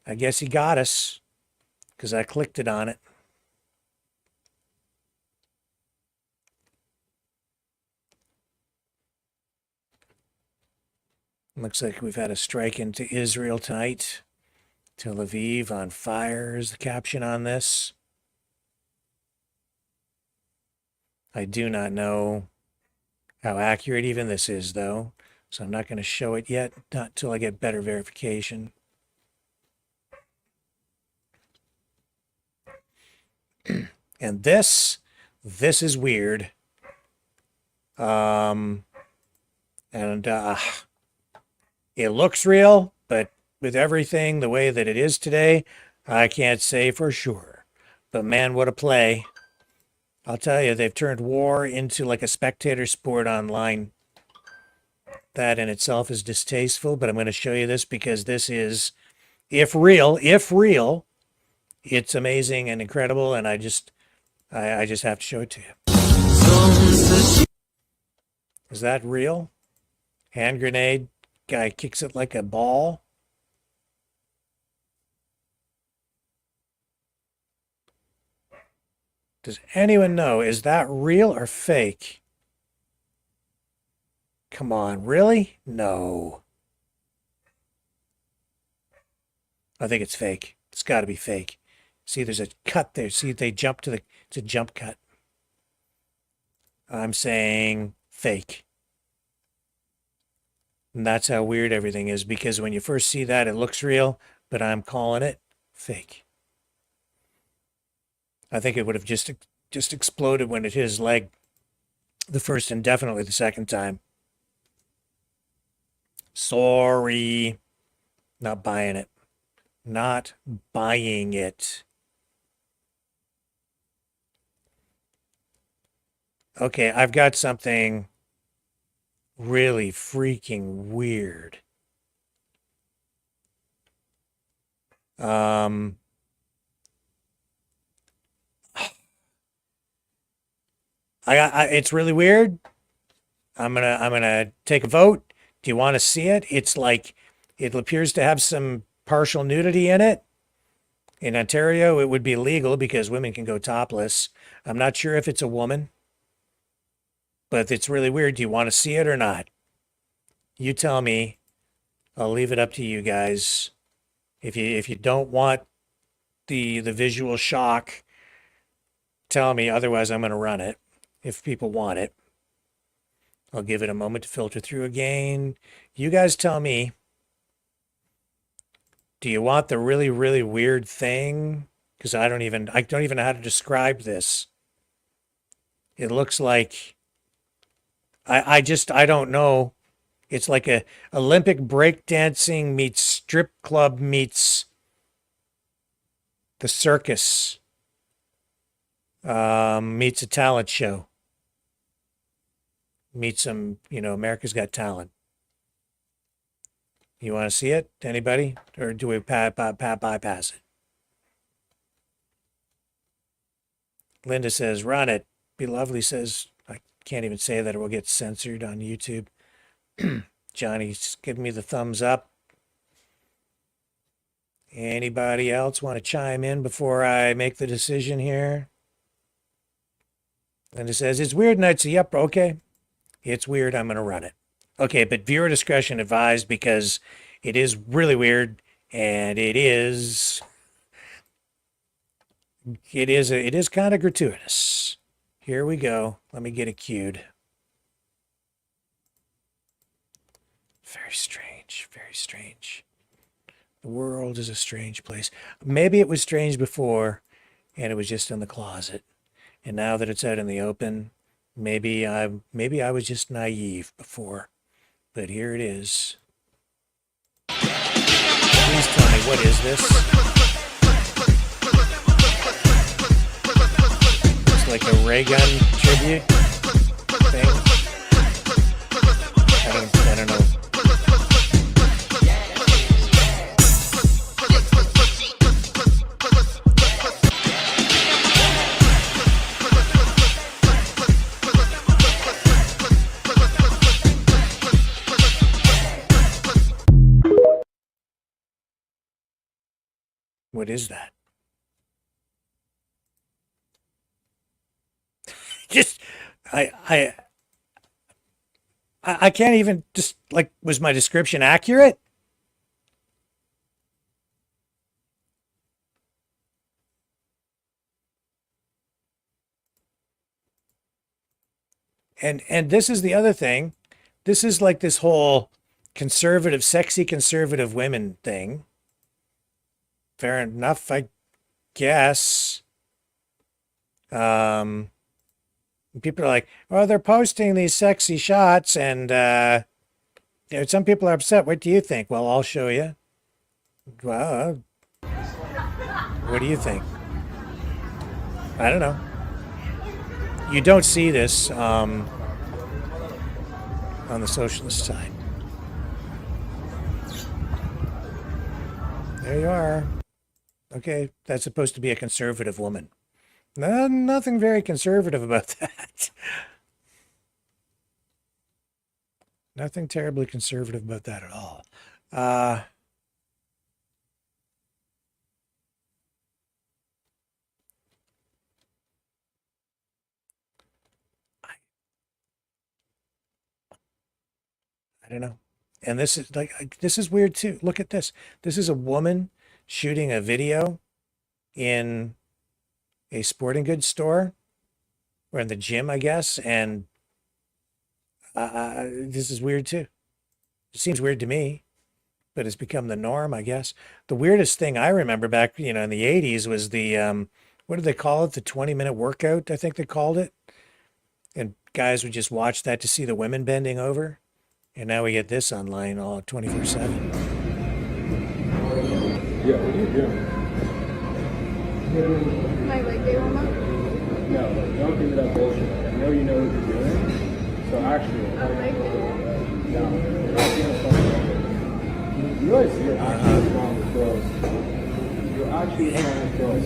I guess he got us because I clicked it on it. Looks like we've had a strike into Israel tonight. Tel Aviv on fire is the caption on this. I do not know how accurate even this is, though, so I'm not going to show it yet, not until I get better verification. And this is weird. It looks real, but with everything the way that it is today, I can't say for sure. But man, what a play. I'll tell you, they've turned war into like a spectator sport online. That in itself is distasteful, but I'm going to show you this because this is, if real, it's amazing and incredible, and I just have to show it to you. Is that real? Hand grenade. Guy kicks it like a ball. Does anyone know, is that real or fake? Come on, really? No. I think it's fake. It's got to be fake. See, there's a cut there. See, they jump to it's a jump cut. I'm saying fake. And that's how weird everything is, because when you first see that, it looks real, but I'm calling it fake. I think it would have just exploded when it hit his leg the first and definitely the second time. Sorry. Not buying it. Not buying it. Okay, I've got something really freaking weird. It's really weird. I'm gonna take a vote. Do you want to see it? It's like, it appears to have some partial nudity in it. In Ontario, it would be legal because women can go topless. I'm not sure if it's a woman. But it's really weird. Do you want to see it or not? You tell me. I'll leave it up to you guys. If you don't want the visual shock, tell me. Otherwise, I'm going to run it. If people want it, I'll give it a moment to filter through again. You guys tell me. Do you want the really, really weird thing? Because I don't even know how to describe this. It looks like I don't know. It's like a Olympic breakdancing meets strip club meets the circus meets a talent show. Meets some, America's Got Talent. You want to see it? Anybody? Or do we bypass it? Linda says, run it. Be Lovely says, I can't even say that, it will get censored on YouTube. Johnny's giving me the thumbs up. Anybody else want to chime in before I make the decision here? Linda says, it's weird, and I'd say, yep, okay. It's weird, I'm going to run it. Okay, but viewer discretion advised because it is really weird, and it is kind of gratuitous. Here we go. Let me get it queued. Very strange, very strange. The world is a strange place. Maybe it was strange before, and it was just in the closet. And now that it's out in the open, maybe I was just naive before. But here it is. Please tell me, what is this? It's like a ray gun tribute thing. I don't know. What is that? Just, I can't even just, like, was my description accurate? And this is the other thing. This is like this whole conservative, sexy conservative women thing. Fair enough, I guess. People are like, oh, they're posting these sexy shots, and some people are upset. What do you think? Well, I'll show you. Well, what do you think? I don't know. You don't see this on the socialist side. There you are. Okay, that's supposed to be a conservative woman. No, nothing very conservative about that. Nothing terribly conservative about that at all. I don't know. And this is weird too. Look at this. This is a woman shooting a video in a sporting goods store or in the gym, I guess. And this is weird too. It seems weird to me, but it's become the norm, I guess. The weirdest thing I remember back, in the 80s was the, what did they call it? The 20-minute workout, I think they called it. And guys would just watch that to see the women bending over. And now we get this online all 24/7. Yeah, what are you doing? My leg day warm up? No, don't give me that bullshit. I know you know what you're doing. So actually, A leg day? no, you're not doing something. You realize you're actually wrong with girls. You're actually wrong with girls.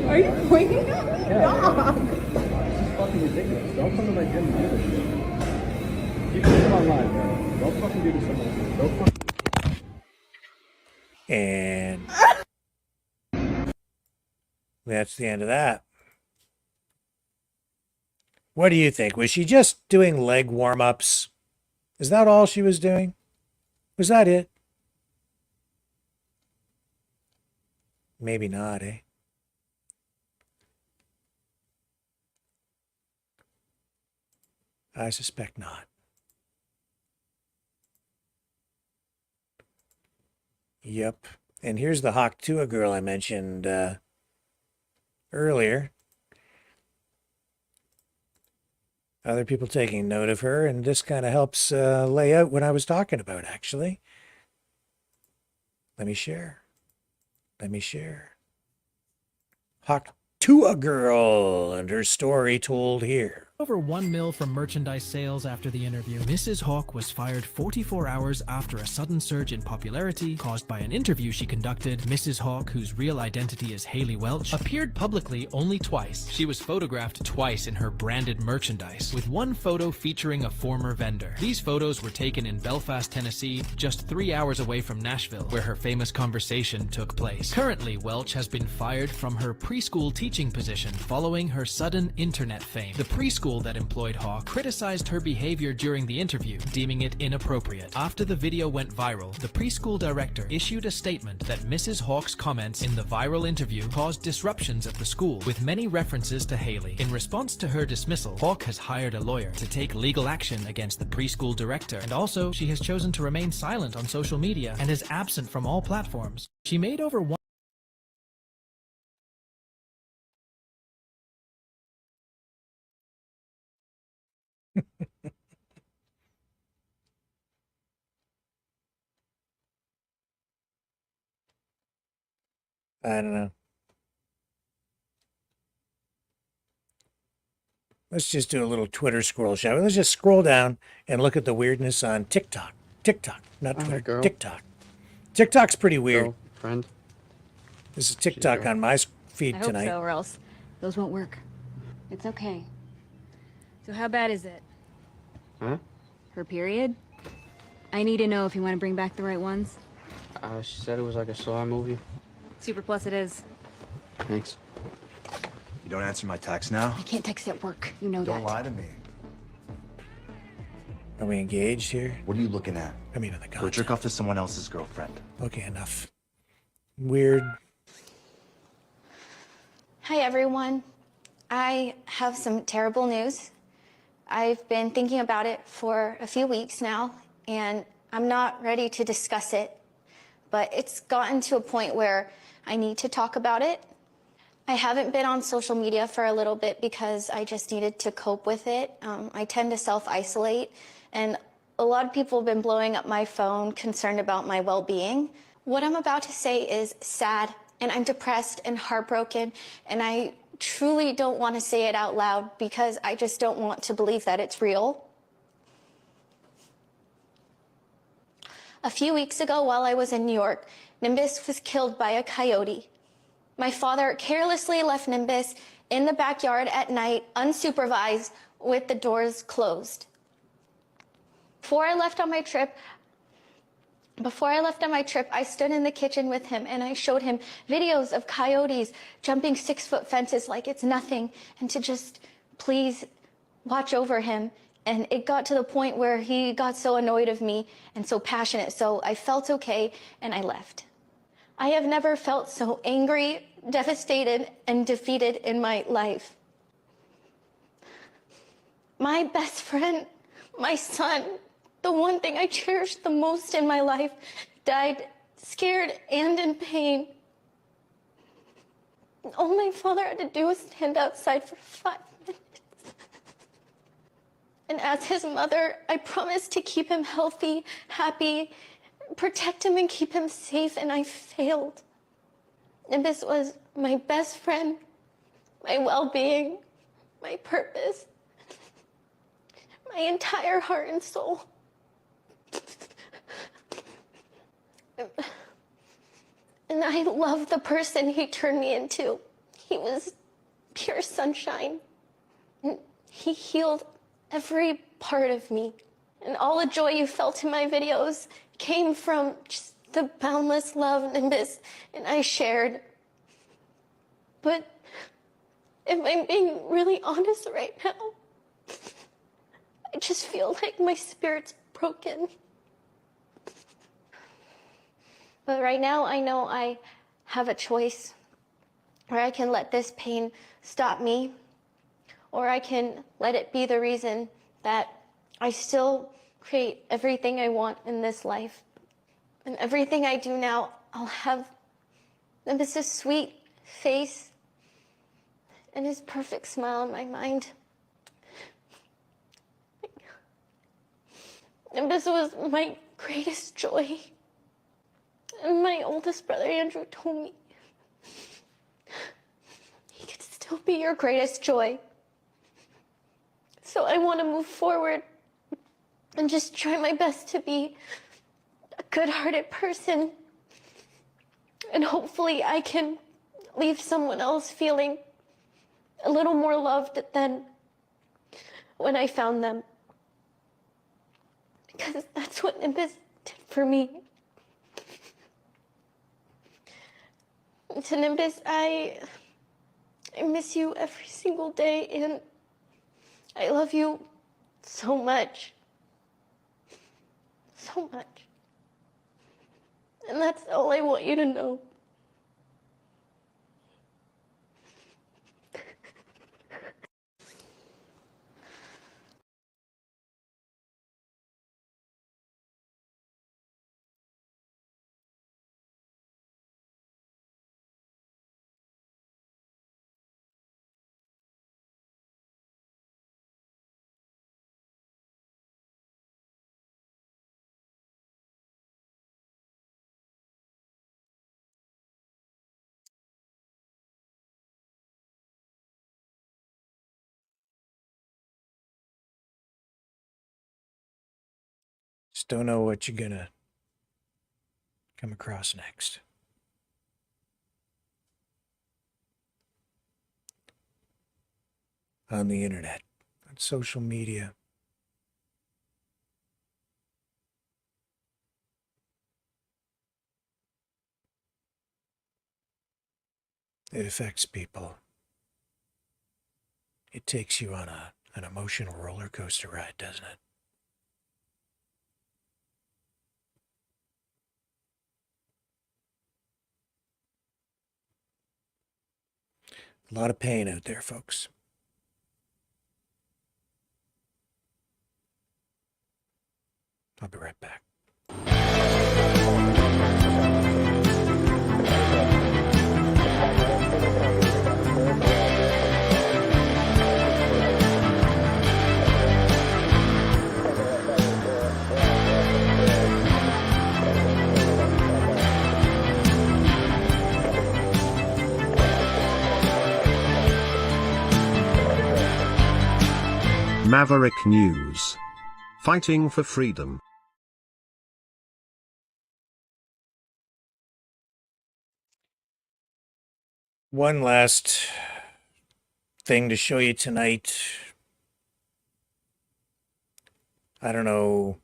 Are you pointing at me? Yeah. Stop. This is fucking ridiculous. Don't come to my gym and do this shit. Keep this shit online, bro. Don't fucking do this to myself. Don't fucking. And that's the end of that. What do you think? Was she just doing leg warm-ups? Is that all she was doing? Was that it? Maybe not, eh? I suspect not. Yep. And here's the Hawk Tua girl I mentioned earlier. Other people taking note of her, and this kind of helps lay out what I was talking about, actually. Let me share. Let me share. Hawk Tua girl and her story told here. Over $1 million from merchandise sales after the interview, Mrs. Hawk was fired 44 hours after a sudden surge in popularity caused by an interview she conducted. Mrs. Hawk, whose real identity is Haley Welch, appeared publicly only twice. She was photographed twice in her branded merchandise, with one photo featuring a former vendor. These photos were taken in Belfast, Tennessee, just 3 hours away from Nashville, where her famous conversation took place. Currently, Welch has been fired from her preschool teaching position following her sudden internet fame. The preschool that employed Hawk criticized her behavior during the interview, deeming it inappropriate. After the video went viral, the preschool director issued a statement that Mrs. Hawk's comments in the viral interview caused disruptions at the school, with many references to Haley. In response to her dismissal, Hawk has hired a lawyer to take legal action against the preschool director, and also she has chosen to remain silent on social media and is absent from all platforms. She made over I don't know. Let's just do a little Twitter scroll, shall we? Let's just scroll down and look at the weirdness on TikTok. TikTok, not Twitter. TikTok. TikTok's pretty weird. Friend. This is TikTok on my feed I hope tonight. so, or else those won't work. It's okay. So how bad is it? Huh? Her period? I need to know if you want to bring back the right ones. She said it was like a Saw movie. Super Plus it is. Thanks. You don't answer my text now? I can't text at work. You know that. Don't lie to me. Are we engaged here? What are you looking at? I mean, in the Go jerk off to someone else's girlfriend. Okay, enough. Weird. Hi, everyone. I have some terrible news. I've been thinking about it for a few weeks now, and I'm not ready to discuss it, but it's gotten to a point where I need to talk about it. I haven't been on social media for a little bit because I just needed to cope with it. I tend to self-isolate, and a lot of people have been blowing up my phone concerned about my well-being. What I'm about to say is sad, and I'm depressed and heartbroken, and I truly don't want to say it out loud because I just don't want to believe that it's real. A few weeks ago, while I was in New York, Nimbus was killed by a coyote. My father carelessly left Nimbus in the backyard at night, unsupervised, with the doors closed. Before I left on my trip, I stood in the kitchen with him and I showed him videos of coyotes jumping 6-foot fences like it's nothing, and to just please watch over him. And it got to the point where he got so annoyed of me and so passionate, so I felt okay and I left. I have never felt so angry, devastated, and defeated in my life. My best friend, my son, the one thing I cherished the most in my life, died scared and in pain. All my father had to do was stand outside for 5 minutes. And as his mother, I promised to keep him healthy, happy, protect him and keep him safe, and I failed. And this was my best friend, my well-being, my purpose, my entire heart and soul. And I love the person he turned me into. He was pure sunshine. And he healed every part of me. And all the joy you felt in my videos came from just the boundless love Nimbus and I shared. But if I'm being really honest right now, I just feel like my spirit's broken. But right now, I know I have a choice where I can let this pain stop me, or I can let it be the reason that I still create everything I want in this life. And everything I do now, I'll have Nimbus's sweet face and his perfect smile in my mind. Nimbus was my greatest joy. And my oldest brother, Andrew, told me he could still be your greatest joy. So I want to move forward and just try my best to be a good-hearted person. And hopefully I can leave someone else feeling a little more loved than when I found them. Because that's what Nimbus did for me. To Nimbus, I miss you every single day, and I love you so much. So much. And that's all I want you to know. Just don't know what you're gonna come across next. On the internet, on social media. It affects people. It takes you on an emotional roller coaster ride, doesn't it? A lot of pain out there, folks. I'll be right back. Maverick News. Fighting for freedom. One last thing to show you tonight. I don't know.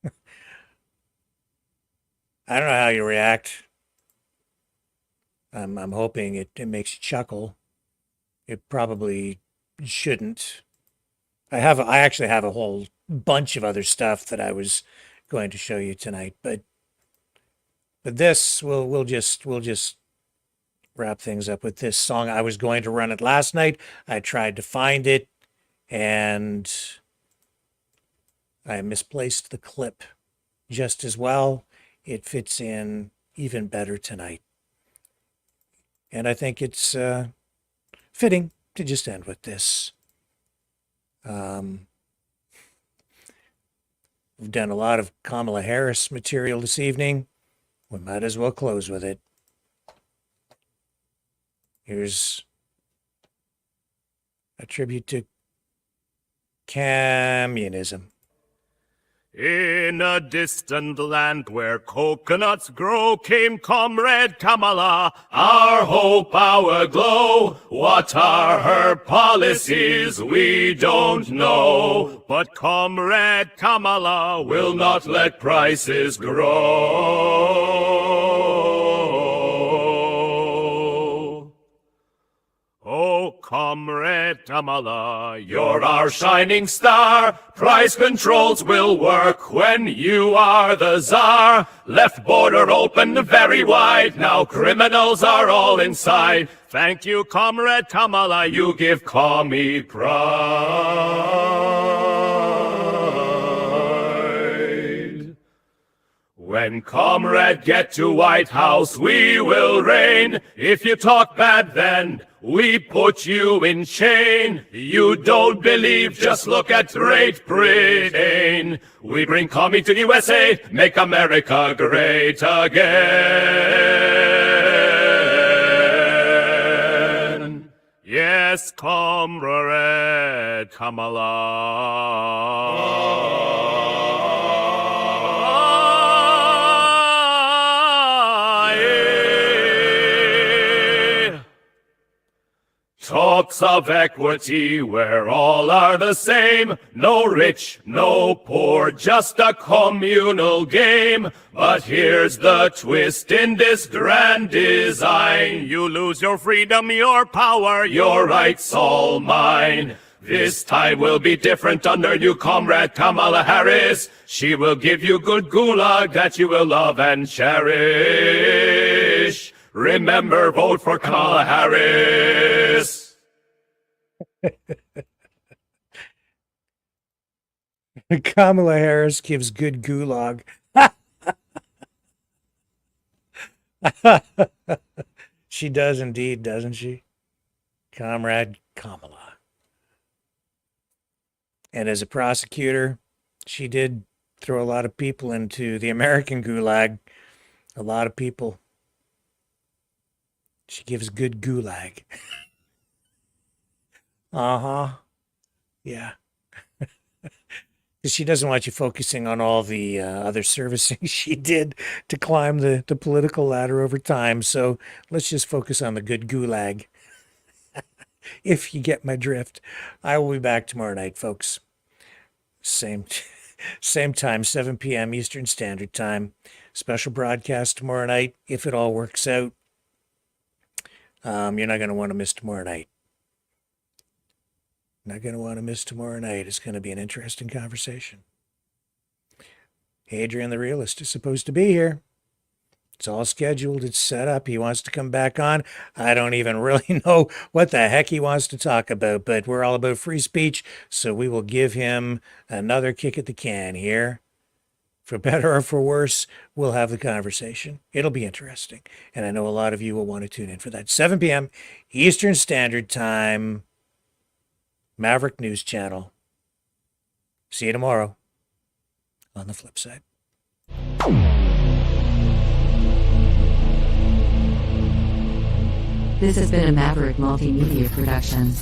I don't know how you react. I'm hoping it makes you chuckle. It probably shouldn't. I actually have a whole bunch of other stuff that I was going to show you tonight, but this we'll just wrap things up with this song. I was going to run it last night. I tried to find it, and I misplaced the clip just as well. It fits in even better tonight. And I think it's fitting to just end with this. We've done a lot of Kamala Harris material this evening. We might as well close with it. Here's a tribute to communism. In a distant land where coconuts grow came Comrade Kamala, our hope, our glow. What are her policies? We don't know. But Comrade Kamala will not let prices grow. Oh, Comrade Comrade Kamala. You're our shining star. Price controls will work when you are the czar. Left border open very wide. Now criminals are all inside. Thank you, Comrade Kamala. You give Commie pride. When Comrade get to White House, we will reign. If you talk bad, then we put you in chain. You don't believe, just look at Great Britain. We bring Commie to USA, make America great again. Yes, Comrade Kamala. Talks of equity where all are the same. No rich, no poor, just a communal game. But here's the twist in this grand design. You lose your freedom, your power, your rights all mine. This time will be different under new Comrade Kamala Harris. She will give you good gulag that you will love and cherish. Remember, vote for Kamala Harris. Kamala Harris gives good gulag. She does indeed, doesn't she? Comrade Kamala. And as a prosecutor, she did throw a lot of people into the American gulag. A lot of people. She gives good gulag. Yeah. She doesn't want you focusing on all the other servicing she did to climb the political ladder over time. So let's just focus on the good gulag. If you get my drift. I will be back tomorrow night, folks. Same time, 7 p.m. Eastern Standard Time. Special broadcast tomorrow night, if it all works out. You're not going to want to miss tomorrow night. Not going to want to miss tomorrow night. It's going to be an interesting conversation. Adrian the Realist is supposed to be here. It's all scheduled. It's set up. He wants to come back on. I don't even really know what the heck he wants to talk about, but we're all about free speech, so we will give him another kick at the can here. For better or for worse, we'll have the conversation. It'll be interesting. And I know a lot of you will want to tune in for that. 7 p.m. Eastern Standard Time. Maverick News Channel. See you tomorrow on the flip side. This has been a Maverick Multimedia production.